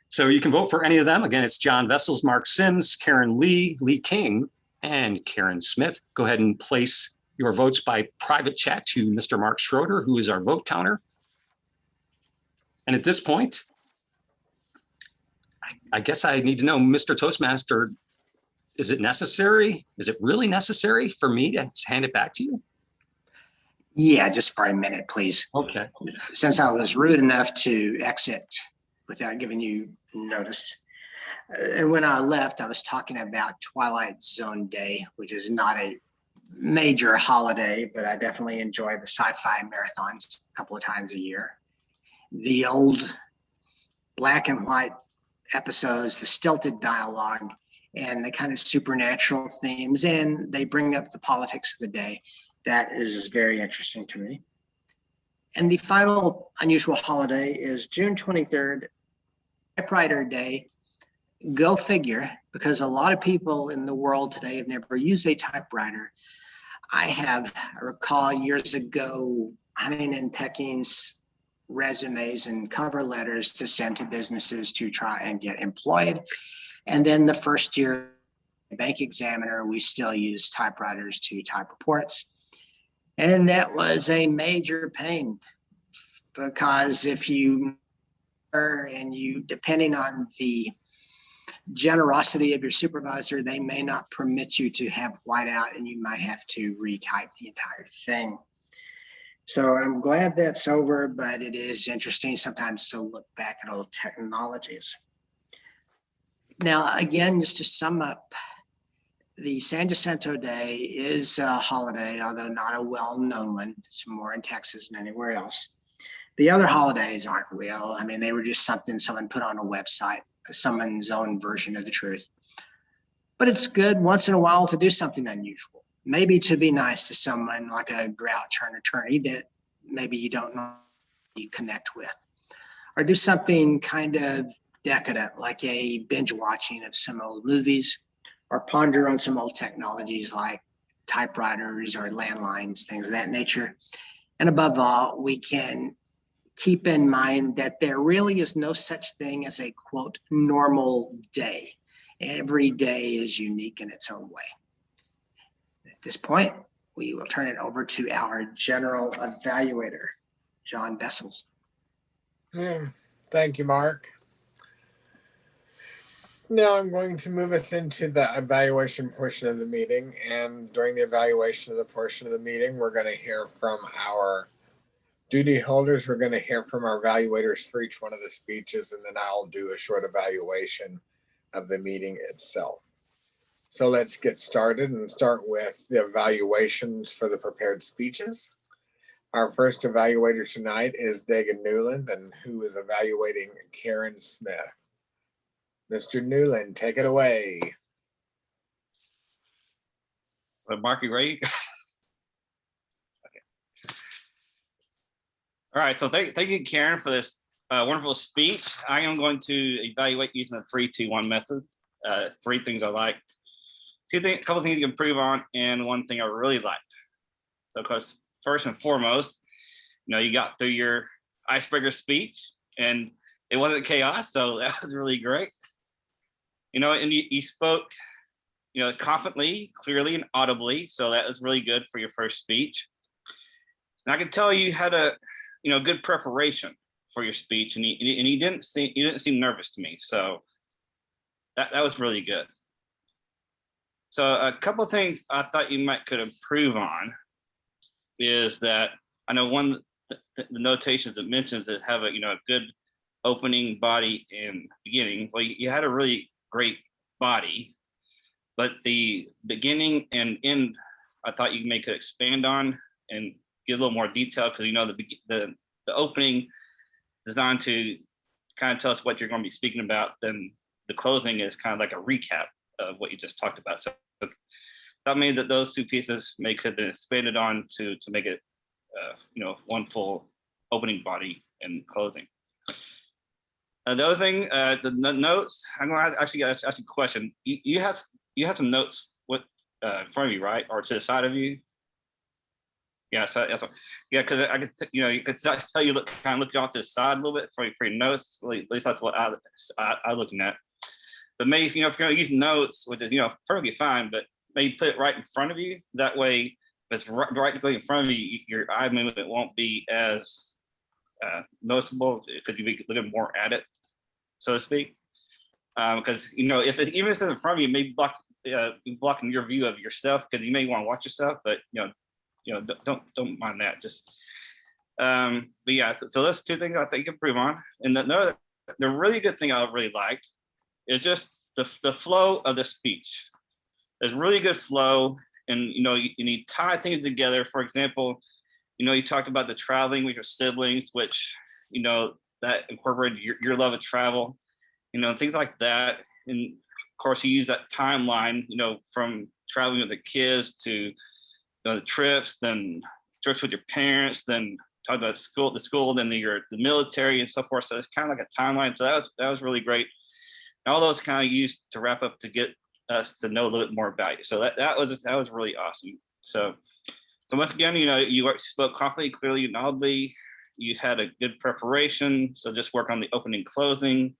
So you can vote for any of them. Again, it's John Vessels, Mark Sims, Karen Lee, Lee King, and Karen Smith. Go ahead and place your votes by private chat to Mr. Mark Schroeder, who is our vote counter. And at this point, I guess I need to know, Mr. Toastmaster, is it necessary? Is it really necessary for me to hand it back to you? Yeah, just for a minute, please. Okay. Since I was rude enough to exit without giving you notice. And when I left, I was talking about Twilight Zone Day, which is not a major holiday, but I definitely enjoy the sci-fi marathons a couple of times a year. The old black and white episodes, the stilted dialogue, and the kind of supernatural themes, and they bring up the politics of the day. That is very interesting to me. And the final unusual holiday is June 23rd, Typewriter Day. Go figure, because a lot of people in the world today have never used a typewriter. I recall years ago hunting and pecking resumes and cover letters to send to businesses to try and get employed. And then the first year bank examiner, we still use typewriters to type reports. And that was a major pain, because if you depending on the generosity of your supervisor, they may not permit you to have whiteout, and you might have to retype the entire thing. So I'm glad that's over, but it is interesting sometimes to look back at old technologies. Now, again, just to sum up, the San Jacinto Day is a holiday, although not a well-known one. It's more in Texas than anywhere else. The other holidays aren't real. I mean, they were just something someone put on a website, someone's own version of the truth. But it's good once in a while to do something unusual. Maybe to be nice to someone like a grouch or an attorney that maybe you don't know you connect with. Or do something kind of decadent, like a binge watching of some old movies, or ponder on some old technologies like typewriters or landlines, things of that nature. And above all, we can keep in mind that there really is no such thing as a, quote, normal day. Every day is unique in its own way. At this point, we will turn it over to our general evaluator, John Bessels. Thank you, Mark. Now I'm going to move us into the evaluation portion of the meeting. And during the evaluation of the portion of the meeting, we're going to hear from our duty holders. We're going to hear from our evaluators for each one of the speeches, and then I'll do a short evaluation of the meeting itself. So let's get started and start with the evaluations for the prepared speeches. Our first evaluator tonight is Dagan Newland, and who is evaluating Karen Smith. Mr. Newland, take it away. Mark, you ready? Okay. All right, so thank you, Karen, for this wonderful speech. I am going to evaluate using the 3-2-1 method. 3 things I liked, a couple things you can improve on, and 1 thing I really liked. So, of course, first and foremost, you got through your icebreaker speech, and it wasn't chaos, so that was really great. And you spoke, confidently, clearly, and audibly. So that was really good for your first speech. And I can tell you had a, good preparation for your speech, and you didn't seem nervous to me. So that was really good. So a couple of things I thought you could improve on is that I know one the notations it mentions is have a good opening, body, and beginning. Well, you had a really great body, but the beginning and end, I thought you could expand on and get a little more detail, because the opening designed to kind of tell us what you're going to be speaking about. Then the closing is kind of like a recap of what you just talked about. So that means that those 2 pieces could have been expanded on to make it, 1 full opening, body, and closing. The other thing, the notes, I'm going to ask you a question. You had some notes in front of you, right? Or to the side of you? Yeah, so because I could, you could tell you kind of look off to the side a little bit for your notes. At least that's what I looking at. But maybe if you're going to use notes, which is perfectly fine, but maybe put it right in front of you. That way, if it's directly in front of you, your eye movement won't be as noticeable, because you'll be looking more at it, so to speak. Because even if it's in front of you, maybe blocking your view of yourself, because you may want to watch yourself, but don't mind that. Just but yeah, so those 2 things I think you can improve on. And the really good thing I really liked is just the flow of the speech. There's really good flow, and you tie things together. For example, you talked about the traveling with your siblings, which that incorporated your love of travel, things like that. And of course, you use that timeline, from traveling with the kids to the trips, then trips with your parents, then talk about the school, then the military and so forth. So it's kind of like a timeline. So that was really great. And all those kind of used to wrap up to get us to know a little bit more about you. So that was really awesome. So once again, you spoke confidently, clearly, and audibly. You had a good preparation. So just work on the opening, closing,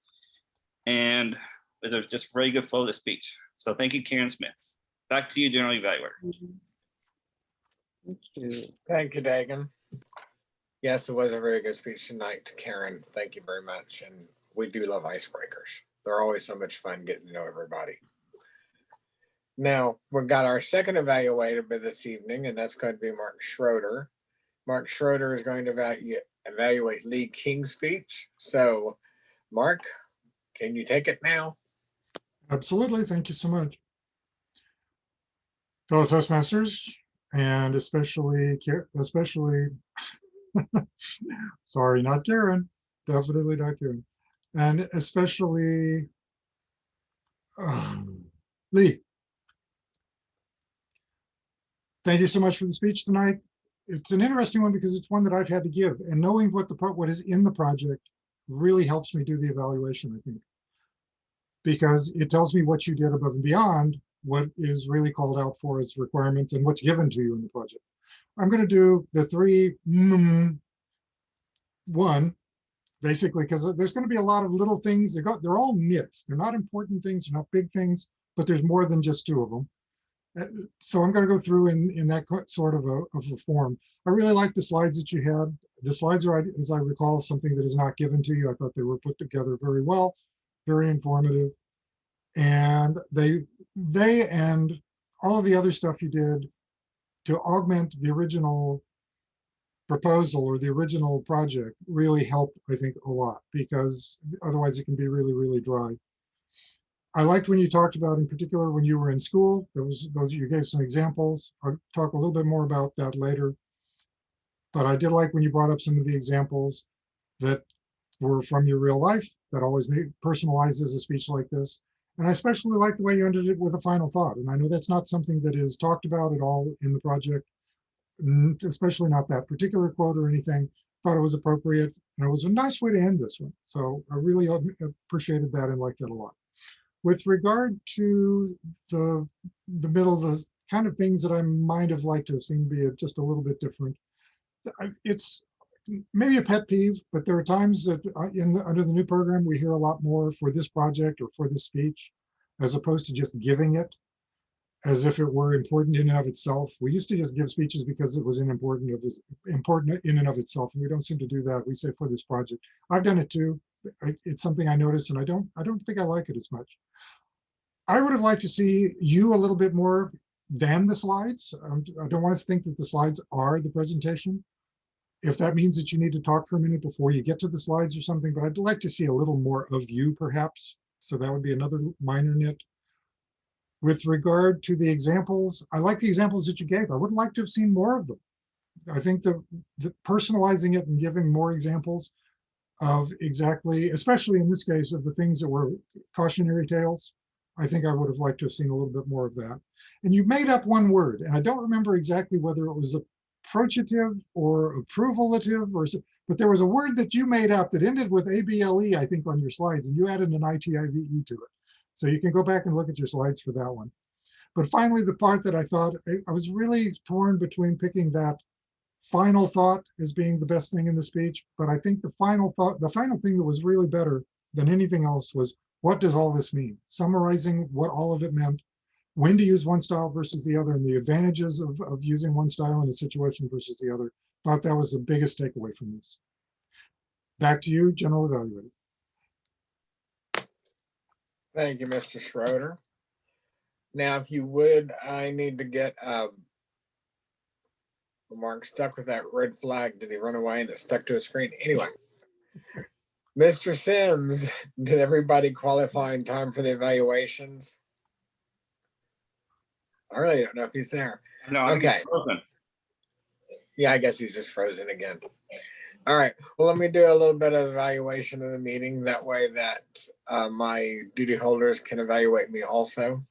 and there's just really good flow of the speech. So thank you, Karen Smith. Back to you, General Evaluator. Thank you. Thank you, Dagan. Yes, it was a very good speech tonight, Karen. Thank you very much. And we do love icebreakers. They're always so much fun getting to know everybody. Now, we've got our second evaluator for this evening, and that's going to be Mark Schroeder. Mark Schroeder is going to evaluate Lee King's speech. So, Mark, can you take it now? Absolutely. Thank you so much. Fellow Toastmasters, and especially, sorry, not Karen, definitely not Karen, and especially Lee. Thank you so much for the speech tonight. It's an interesting one because it's one that I've had to give, and knowing what is in the project really helps me do the evaluation, I think, because it tells me what you did above and beyond what is really called out for as requirements and what's given to you in the project. I'm going to do the 3 1 basically, because there's going to be a lot of little things. They're all nits. They're not important things, they're not big things, but there's more than just 2 of them. So I'm going to go through in that sort of a form. I really like the slides that you had. The slides are, as I recall, something that is not given to you. I thought they were put together very well, very informative. And they and all of the other stuff you did to augment the original proposal or the original project really helped, I think, a lot, because otherwise it can be really, really dry. I liked when you talked about, in particular, when you were in school, those you gave some examples. I'll talk a little bit more about that later. But I did like when you brought up some of the examples that were from your real life, that always personalizes a speech like this. And I especially like the way you ended it with a final thought. And I know that's not something that is talked about at all in the project, especially not that particular quote or anything. Thought it was appropriate, and it was a nice way to end this one. So I really appreciated that and liked that a lot. With regard to the middle, the kind of things that I might have liked to have seen be just a little bit different. It's maybe a pet peeve, but there are times that under the new program, we hear a lot more for this project or for this speech, as opposed to just giving it as if it were important in and of itself. We used to just give speeches because it was important in and of itself, and we don't seem to do that. We say for this project. I've done it too. It's something I notice, and I don't think I like it as much. I would have liked to see you a little bit more than the slides. I don't want us to think that the slides are the presentation. If that means that you need to talk for a minute before you get to the slides or something, but I'd like to see a little more of you perhaps. So that would be another minor nit. With regard to the examples, I like the examples that you gave. I would like to have seen more of them. I think the personalizing it and giving more examples of exactly, especially in this case, of the things that were cautionary tales, I think I would have liked to have seen a little bit more of that. And you made up one word, and I don't remember exactly whether it was approachative or approvalative, but there was a word that you made up that ended with ABLE, I think, on your slides, and you added an ITIVE to it. So you can go back and look at your slides for that one. But finally, the part that I thought, I was really torn between picking that final thought as being the best thing in the speech, but I think the final thing that was really better than anything else was, what does all this mean? Summarizing what all of it meant, when to use one style versus the other, and the advantages of using one style in a situation versus the other. Thought that was the biggest takeaway from this. Back to you, General Evaluator. Thank you, Mr. Schroeder. Now, if you would, I need to get Mark stuck with that red flag. Did he run away and it stuck to his screen? Anyway, Mr. Sims, did everybody qualify in time for the evaluations? I really don't know if he's there. No, I think Okay. it's frozen. Yeah, I guess he's just frozen again. All right. Well, let me do a little bit of evaluation of the meeting. That way that my duty holders can evaluate me also.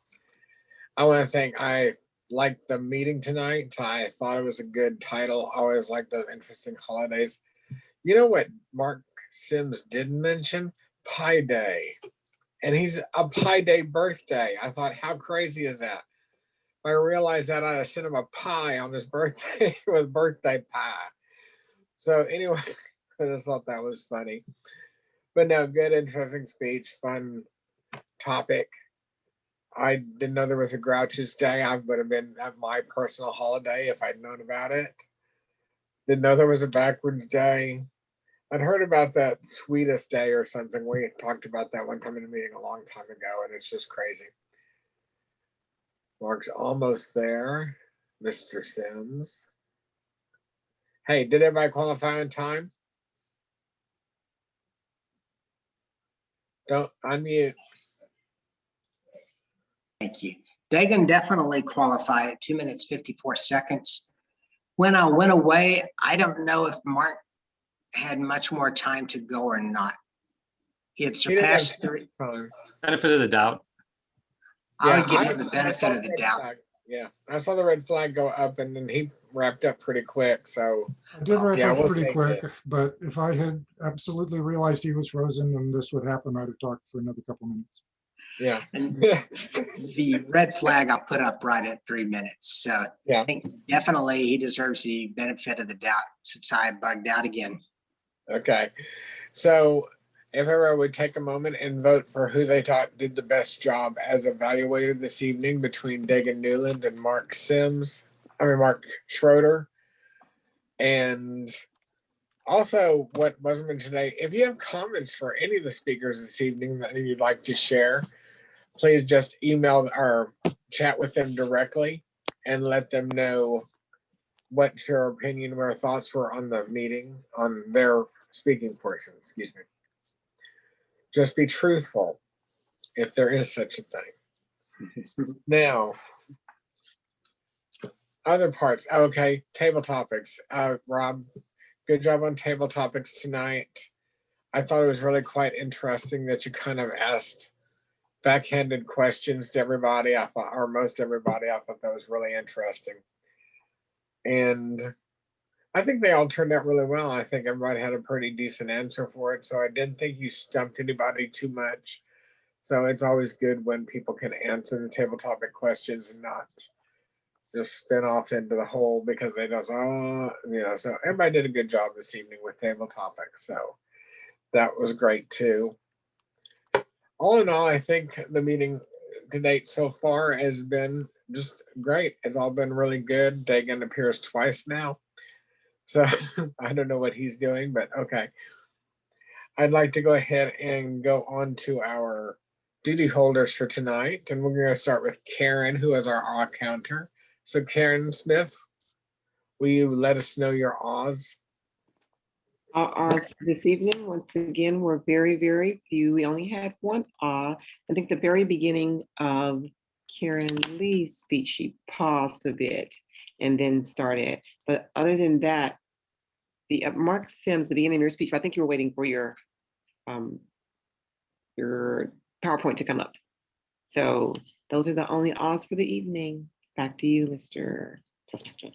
I want to thank, I liked the meeting tonight. I thought it was a good title. I always like those interesting holidays. You know what Mark Sims did mention? Pi Day. And he's a Pi Day birthday. I thought, how crazy is that? I realized that I'd sent him a pie on his birthday with birthday pie. So anyway, I just thought that was funny. But no, good, interesting speech, fun topic. I didn't know there was a Grouch's Day. I would have been at my personal holiday if I'd known about it. Didn't know there was a Backwards Day. I'd heard about that Sweetest Day or something. We talked about that one time in a meeting a long time ago, and it's just crazy. Mark's almost there, Mr. Sims. Hey, did everybody qualify on time? Don't unmute. Thank you. Dagan definitely qualified at 2 minutes, 54 seconds. When I went away, I don't know if Mark had much more time to go or not. He had surpassed three. Benefit of the doubt. I would give him the benefit of the doubt. Yeah, I saw the red flag go up and then he wrapped up pretty quick. So I did wrap yeah, up we'll pretty stay quick, good. but if I had absolutely realized he was frozen and this would happen, I'd have talked for another couple minutes. Yeah. And the red flag I put up right at 3 minutes. So Yeah. I think definitely he deserves the benefit of the doubt since I bugged out again. Okay. So, if everyone would take a moment and vote for who they thought did the best job as evaluator this evening between Dagan Newland and Mark Schroeder. And also, what wasn't mentioned today, if you have comments for any of the speakers this evening that you'd like to share, please just email or chat with them directly and let them know what your opinion or thoughts were on the meeting, on their speaking portion, excuse me. Just be truthful, if there is such a thing. Now, other parts. Okay, table topics. Rob, good job on table topics tonight. I thought it was really quite interesting that you kind of asked backhanded questions to everybody. I thought, or most everybody, I thought that was really interesting. And I think they all turned out really well. I think everybody had a pretty decent answer for it. So I didn't think you stumped anybody too much. So it's always good when people can answer the table topic questions and not just spin off into the hole because they don't, so everybody did a good job this evening with table topics. So that was great too. All in all, I think the meeting to date so far has been just great. It's all been really good. Dagan appears twice now. So I don't know what he's doing, but okay. I'd like to go ahead and go on to our duty holders for tonight. And we're going to start with Karen, who is our awe counter. So Karen Smith, will you let us know your awes? Our this evening, once again, were very, very few. We only had one awe. I think the very beginning of Karen Lee's speech, she paused a bit and then started. But other than that, the Mark Sims, the beginning of your speech, I think you were waiting for your PowerPoint to come up. So those are the only awes for the evening. Back to you, Mr. Toastmaster.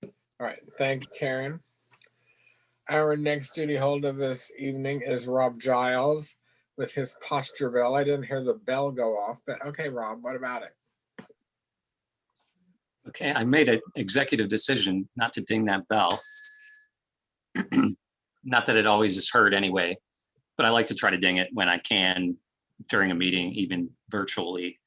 All right, thank you, Karen. Our next duty holder this evening is Rob Giles with his posture bell. I didn't hear the bell go off, but okay, Rob, what about it? Okay, I made an executive decision not to ding that bell. Not that it always is heard anyway, but I like to try to ding it when I can during a meeting, even virtually.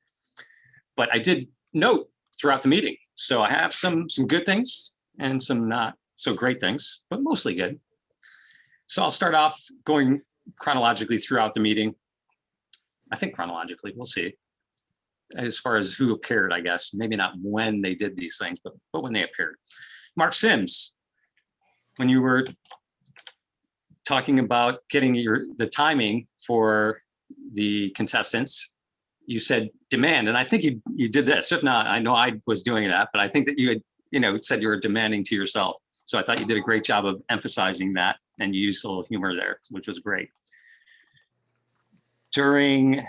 But I did note throughout the meeting. So I have some good things and some not so great things, but mostly good. So I'll start off going chronologically throughout the meeting. I think chronologically, we'll see. As far as who appeared, I guess, maybe not when they did these things, but when they appeared. Mark Sims, when you were talking about getting the timing for the contestants, you said demand, and I think you did this. If not, I know I was doing that, but I think that you had said you were demanding to yourself. So I thought you did a great job of emphasizing that, and you used a little humor there, which was great. During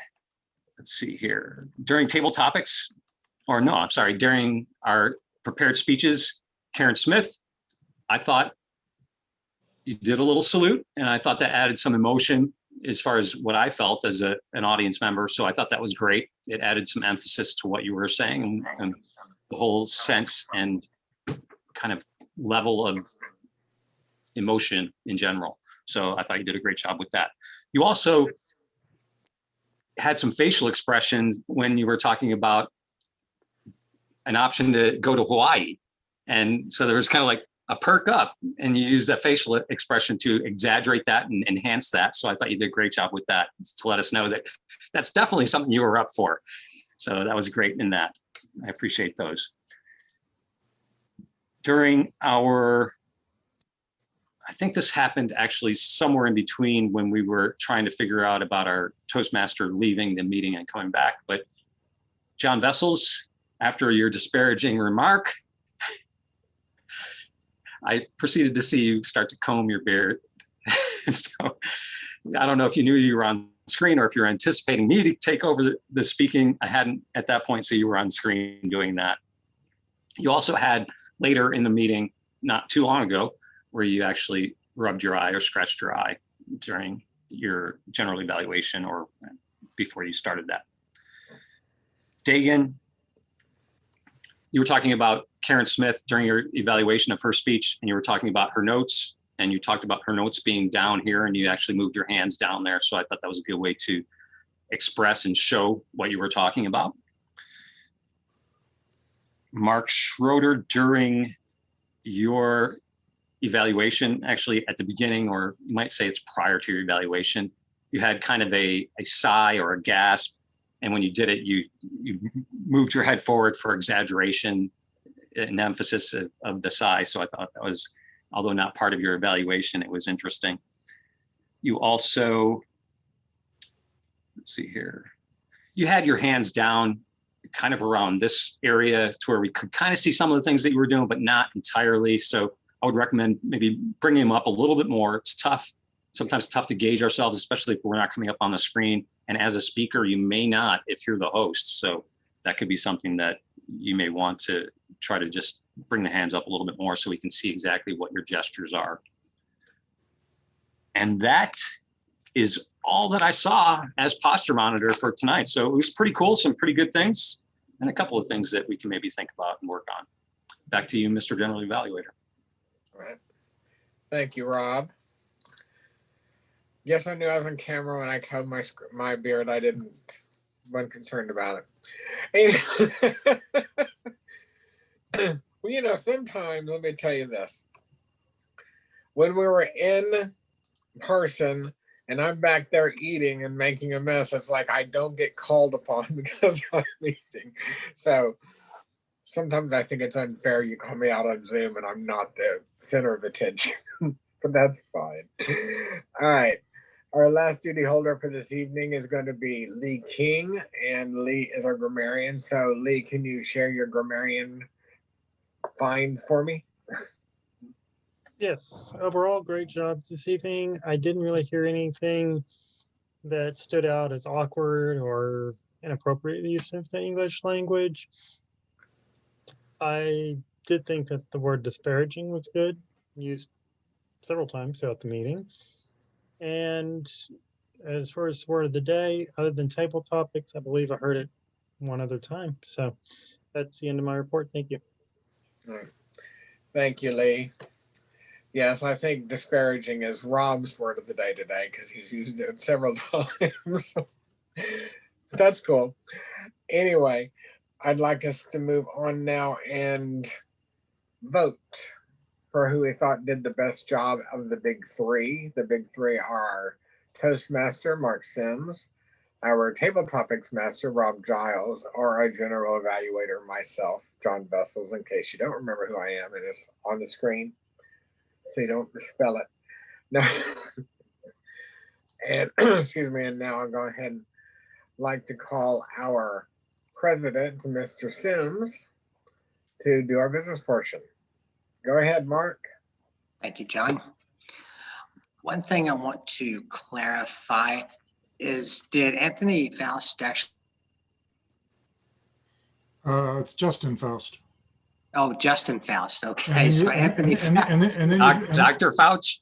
table topics, or no, I'm sorry, during our prepared speeches, Karen Smith, I thought you did a little salute, and I thought that added some emotion as far as what I felt as an audience member. So I thought that was great. It added some emphasis to what you were saying and the whole sense and kind of level of emotion in general. So I thought you did a great job with that. You also had some facial expressions when you were talking about an option to go to Hawaii. And so there was kind of like a perk up, and you used that facial expression to exaggerate that and enhance that. So I thought you did a great job with that, to let us know that that's definitely something you were up for. So that was great in that. I appreciate those. During I think this happened actually somewhere in between when we were trying to figure out about our Toastmaster leaving the meeting and coming back. But John Vessels, after your disparaging remark, I proceeded to see you start to comb your beard. So I don't know if you knew you were on screen or if you're anticipating me to take over the speaking. I hadn't at that point, so you were on screen doing that. You also had later in the meeting, not too long ago, where you actually rubbed your eye or scratched your eye during your general evaluation or before you started that. Dagan, you were talking about Karen Smith during your evaluation of her speech, and you were talking about her notes and you talked about her notes being down here, and you actually moved your hands down there. So I thought that was a good way to express and show what you were talking about. Mark Schroeder, during your evaluation, actually at the beginning, or you might say it's prior to your evaluation, you had kind of a sigh or a gasp. And when you did it, you moved your head forward for exaggeration and emphasis of the sigh. So I thought that was, although not part of your evaluation, it was interesting. You also, let's see here, you had your hands down kind of around this area to where we could kind of see some of the things that you were doing, but not entirely. So I would recommend maybe bringing them up a little bit more. It's tough, sometimes tough to gauge ourselves, especially if we're not coming up on the screen. And as a speaker, you may not if you're the host. So that could be something that you may want to try to just bring the hands up a little bit more so we can see exactly what your gestures are. And that is all that I saw as posture monitor for tonight. So it was pretty cool, some pretty good things, and a couple of things that we can maybe think about and work on. Back to you, Mr. General Evaluator. All right. Thank you, Rob. Yes, I knew I was on camera when I covered my beard. I wasn't concerned about it. Well, you know, sometimes, let me tell you this. When we were in person and I'm back there eating and making a mess, it's like I don't get called upon because I'm eating. So sometimes I think it's unfair. You call me out on Zoom and I'm not the center of attention, but that's fine. All right. Our last duty holder for this evening is going to be Lee King, and Lee is our grammarian. So Lee, can you share your grammarian finds for me? Yes, overall, great job this evening. I didn't really hear anything that stood out as awkward or inappropriate use of the English language. I did think that the word disparaging was good, used several times throughout the meeting. And as far as word of the day, other than table topics, I believe I heard it one other time. So that's the end of my report. Thank you. All right. Thank you, Lee. Yes, I think disparaging is Rob's word of the day today because he's used it several times. That's cool. Anyway, I'd like us to move on now and vote for who we thought did the best job of the big three. The big three are our Toastmaster, Mark Sims, our Table Topics Master, Rob Giles, or our General Evaluator, myself, John Vessels, in case you don't remember who I am. It is on the screen, so you don't misspell it. No. And excuse me, and now I'll go ahead and like to call our president, Mr. Sims, to do our business portion. Go ahead, Mark. Thank you, John. One thing I want to clarify is, did Anthony Faust actually? It's Justin Faust. Oh, Justin Faust. Okay, so And then Dr. Fauci.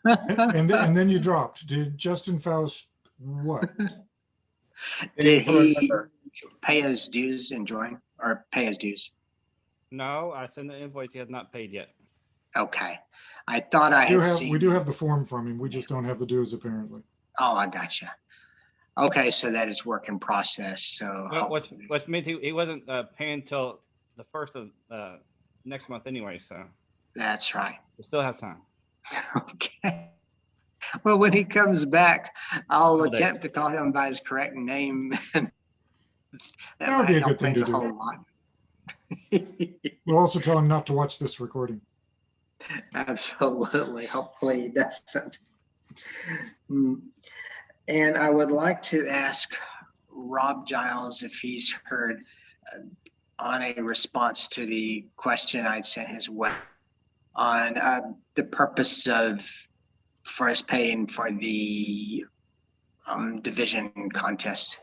and then you dropped. Did Justin Faust what? Did he pay his dues and join, or pay his dues? No, I sent the invoice. He has not paid yet. Okay, I thought I had seen. We do have the form from him. We just don't have the dues apparently. Oh, I gotcha. Okay, so that is work in process. So What's meant he wasn't paying until the first of next month anyway. So that's right. we still have time. Okay. Well, when he comes back, I'll attempt to call him by his correct name. That would be a good thing to do. Whole lot. We'll also tell him not to watch this recording. Absolutely. Hopefully he doesn't. And I would like to ask Rob Giles if he's heard on a response to the question I'd sent his way on the purpose for us paying for the division contest.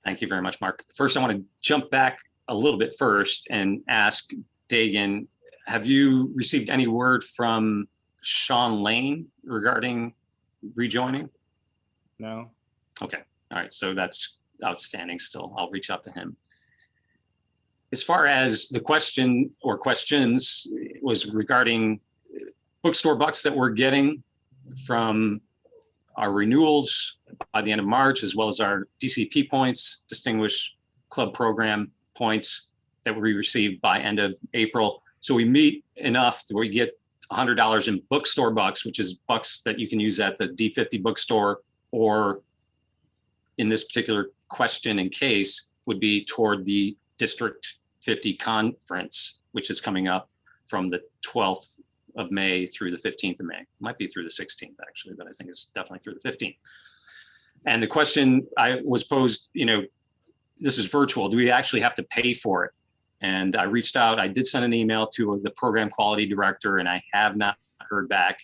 Thank you very much, Mark. First, I want to jump back a little bit first and ask Dagan, have you received any word from Sean Lane regarding rejoining? No. Okay. All right. So that's outstanding still. I'll reach out to him. As far as the question or questions was regarding bookstore bucks that we're getting from our renewals by the end of March, as well as our DCP points, Distinguished Club Program points that we received by end of April. So we meet enough that we get $100 in bookstore bucks, which is bucks that you can use at the D50 bookstore, or in this particular question and case would be toward the District 50 conference, which is coming up from the 12th of May through the 15th of May. Might be through the 16th actually, but I think it's definitely through the 15th. And the question I was posed, this is virtual. Do we actually have to pay for it? And I reached out. I did send an email to the program quality director, and I have not heard back.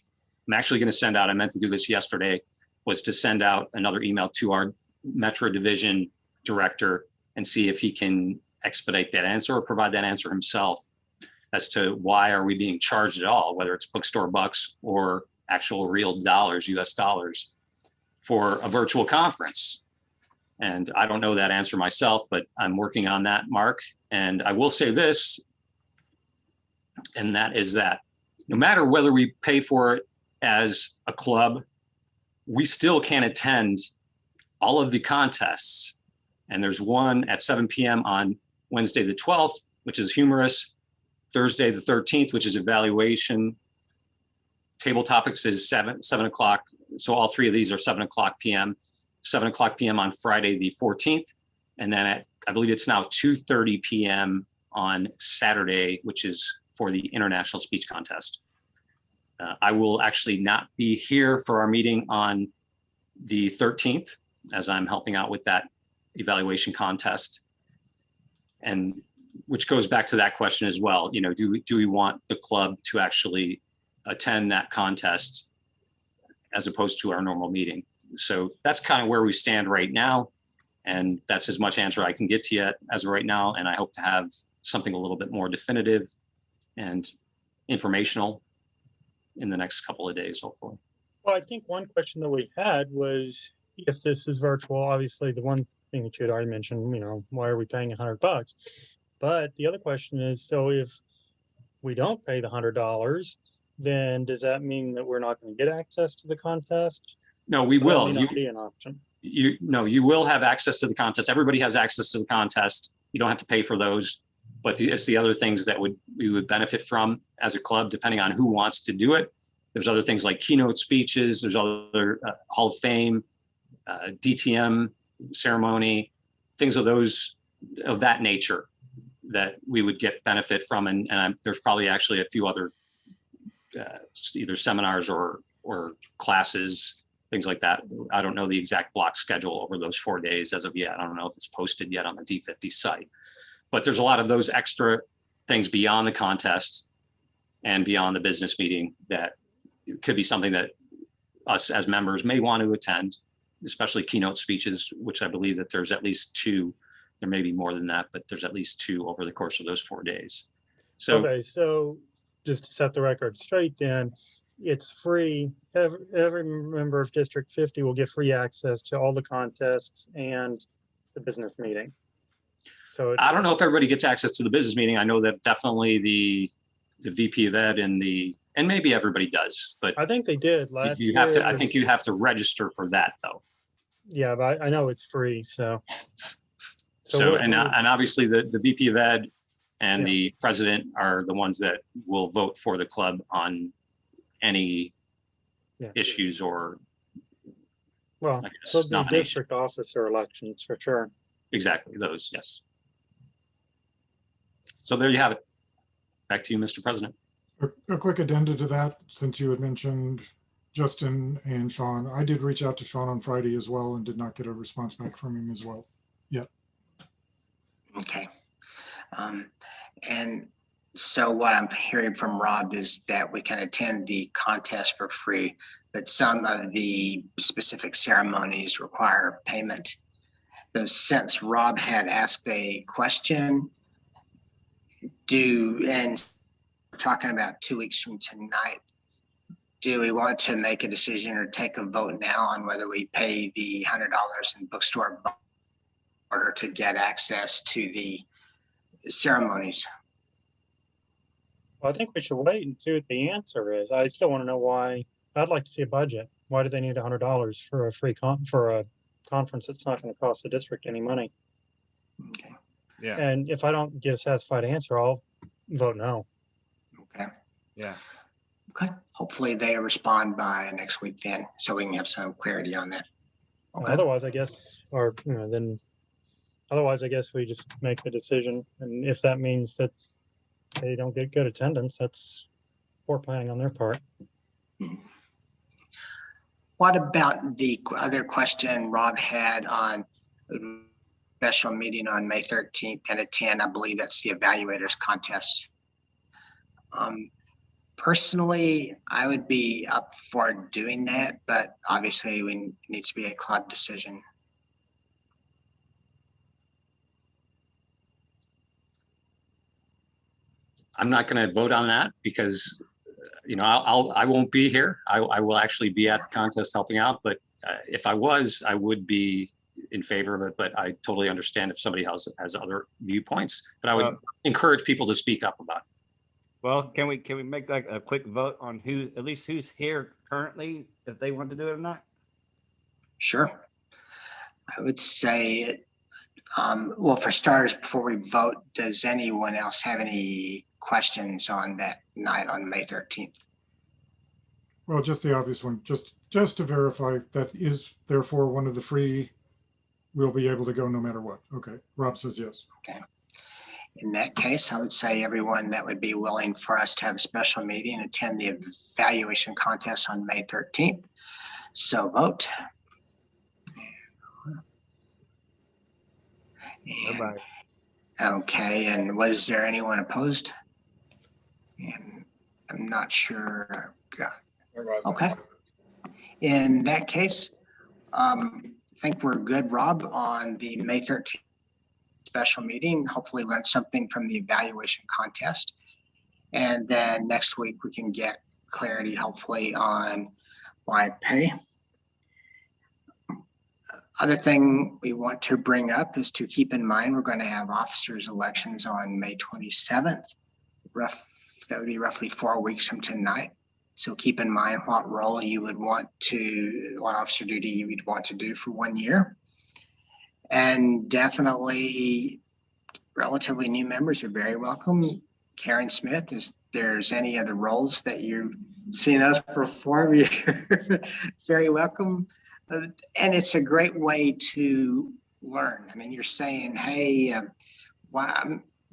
I'm actually going to send out, I meant to do this yesterday, was to send out another email to our Metro Division director and see if he can expedite that answer or provide that answer himself as to why are we being charged at all, whether it's bookstore bucks or actual real dollars, US dollars, for a virtual conference. And I don't know that answer myself, but I'm working on that, Mark. And I will say this, and that is that no matter whether we pay for it as a club, we still can attend all of the contests. And there's one at 7 p.m. on Wednesday the 12th, which is humorous, Thursday the 13th, which is evaluation. Table topics is 7 o'clock. So all three of these are 7 o'clock p.m. 7 o'clock p.m. on Friday the 14th. And then at, I believe it's now 2:30 p.m. on Saturday, which is for the International Speech Contest. I will actually not be here for our meeting on the 13th, as I'm helping out with that evaluation contest. And which goes back to that question as well. Do we want the club to actually attend that contest as opposed to our normal meeting? So that's kind of where we stand right now. And that's as much answer I can get to you as of right now. And I hope to have something a little bit more definitive and informational in the next couple of days, hopefully. Well, I think one question that we had was, if this is virtual, obviously the one thing that you had already mentioned, why are we paying $100? But the other question is, so if we don't pay the $100, then does that mean that we're not going to get access to the contest? No, we will. That may not be an option. You will have access to the contest. Everybody has access to the contest. You don't have to pay for those, but it's the other things that we would benefit from as a club, depending on who wants to do it. There's other things like keynote speeches. There's other Hall of Fame, DTM ceremony, things of that nature that we would get benefit from. And there's probably actually a few other either seminars or classes, things like that. I don't know the exact block schedule over those 4 days as of yet. I don't know if it's posted yet on the D50 site, but there's a lot of those extra things beyond the contest and beyond the business meeting that could be something that us as members may want to attend, especially keynote speeches, which I believe that there's at least 2. There may be more than that, but there's at least 2 over the course of those 4 days. So, okay, so just to set the record straight, then it's free. Every member of District 50 will get free access to all the contests and the business meeting. So I don't know if everybody gets access to the business meeting. I know that definitely the VP of Ed and maybe everybody does, but I think they did last year. I think you have to register for that though. Yeah, but I know it's free. So and obviously the VP of Ed and the president are the ones that will vote for the club on any issues or the district officer elections for sure. Exactly, those, yes. So there you have it. Back to you, Mr. President. A quick addenda to that, since you had mentioned Justin and Sean. I did reach out to Sean on Friday as well and did not get a response back from him as well yet. Okay. And so what I'm hearing from Rob is that we can attend the contest for free, but some of the specific ceremonies require payment. So since Rob had asked a question, and we're talking about 2 weeks from tonight, do we want to make a decision or take a vote now on whether we pay the $100 in bookstore in order to get access to the ceremonies? I think we should wait and see what the answer is. I still want to know why. I'd like to see a budget. Why do they need $100 for a conference that's not going to cost the district any money? Okay. Yeah. And if I don't get a satisfied answer, I'll vote no. Okay. Yeah. Okay. Hopefully they respond by next week then, so we can have some clarity on that. Okay. Otherwise, I guess, or then, otherwise, I guess we just make the decision. And if that means that they don't get good attendance, that's poor planning on their part. What about the other question Rob had on special meeting on May 13th and at 10? I believe that's the evaluators contest. Personally, I would be up for doing that, but obviously it needs to be a club decision. I'm not going to vote on that because, I won't be here. I will actually be at the contest helping out, but if I was, I would be in favor of it, but I totally understand if somebody else has other viewpoints, but I would encourage people to speak up about it. Well, can we make like a quick vote on at least who's here currently, if they want to do it or not? Sure. I would say, well, for starters, before we vote, does anyone else have any questions on that night on May 13th? Well, just the obvious one, just to verify that is therefore one of the free, we'll be able to go no matter what. Okay, Rob says yes. Okay. In that case, I would say everyone that would be willing for us to have a special meeting, attend the evaluation contest on May 13th. So vote. Everybody. Okay, and was there anyone opposed? And I'm not sure. There wasn't. Okay. In that case, I think we're good, Rob, on the May 13th special meeting. Hopefully learn something from the evaluation contest. And then next week we can get clarity, hopefully, on why pay. Other thing we want to bring up is to keep in mind, we're going to have officers elections on May 27th. That would be roughly 4 weeks from tonight. So keep in mind what role you would want to, what officer duty you would want to do for 1 year. And definitely relatively new members are very welcome. Karen Smith, if there's any other roles that you've seen us perform, you're very welcome. And it's a great way to learn. I mean, you're saying, hey, I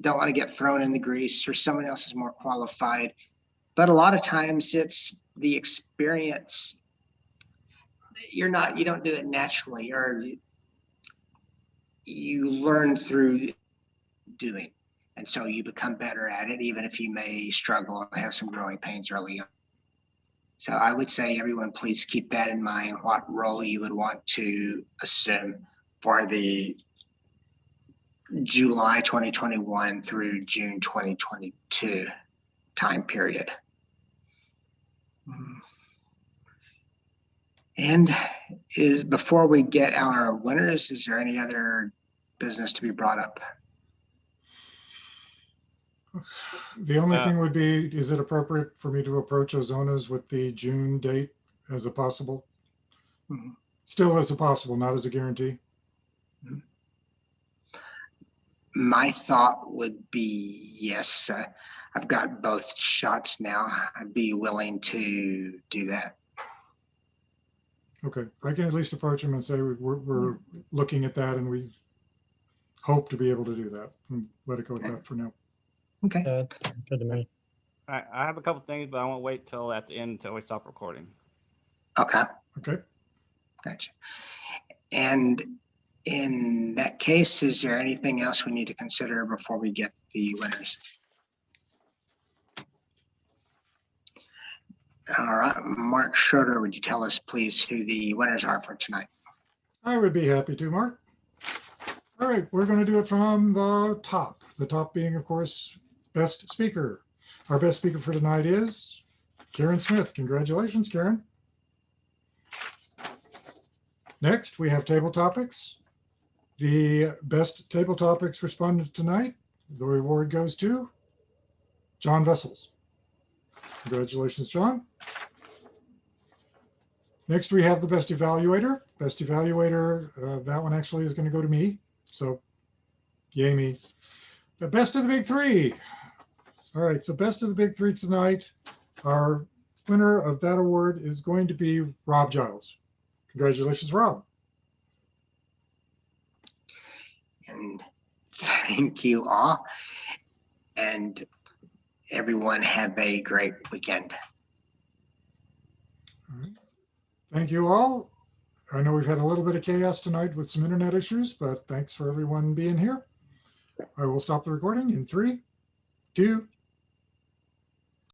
don't want to get thrown in the grease, or someone else is more qualified. But a lot of times it's the experience. You don't do it naturally, or you learn through doing. And so you become better at it, even if you may struggle and have some growing pains early on. So I would say everyone, please keep that in mind, what role you would want to assume for the July 2021 through June 2022 time period. And before we get our winners, is there any other business to be brought up? The only thing would be, is it appropriate for me to approach Ozonas with the June date as a possible? Still as a possible, not as a guarantee? My thought would be yes. I've got both shots now. I'd be willing to do that. Okay, I can at least approach them and say we're looking at that and we hope to be able to do that, and let it go at that for now. Okay. Good to me. I have a couple things, but I won't wait till at the end until we stop recording. Okay. Okay. Gotcha. And in that case, is there anything else we need to consider before we get the winners? All right, Mark Schroeder, would you tell us please who the winners are for tonight? I would be happy to, Mark. All right, we're going to do it from the top. The top being, of course, best speaker. Our best speaker for tonight is Karen Smith. Congratulations, Karen. Next, we have table topics. The best table topics respondent tonight, the reward goes to John Vessels. Congratulations, John. Next, we have the best evaluator. Best evaluator, that one actually is going to go to me. So, yay me. The best of the big three. All right, so best of the big three tonight. Our winner of that award is going to be Rob Giles. Congratulations, Rob. And thank you all. And everyone have a great weekend. All right. Thank you all. I know we've had a little bit of chaos tonight with some internet issues, but thanks for everyone being here. I will stop the recording in 3, 2,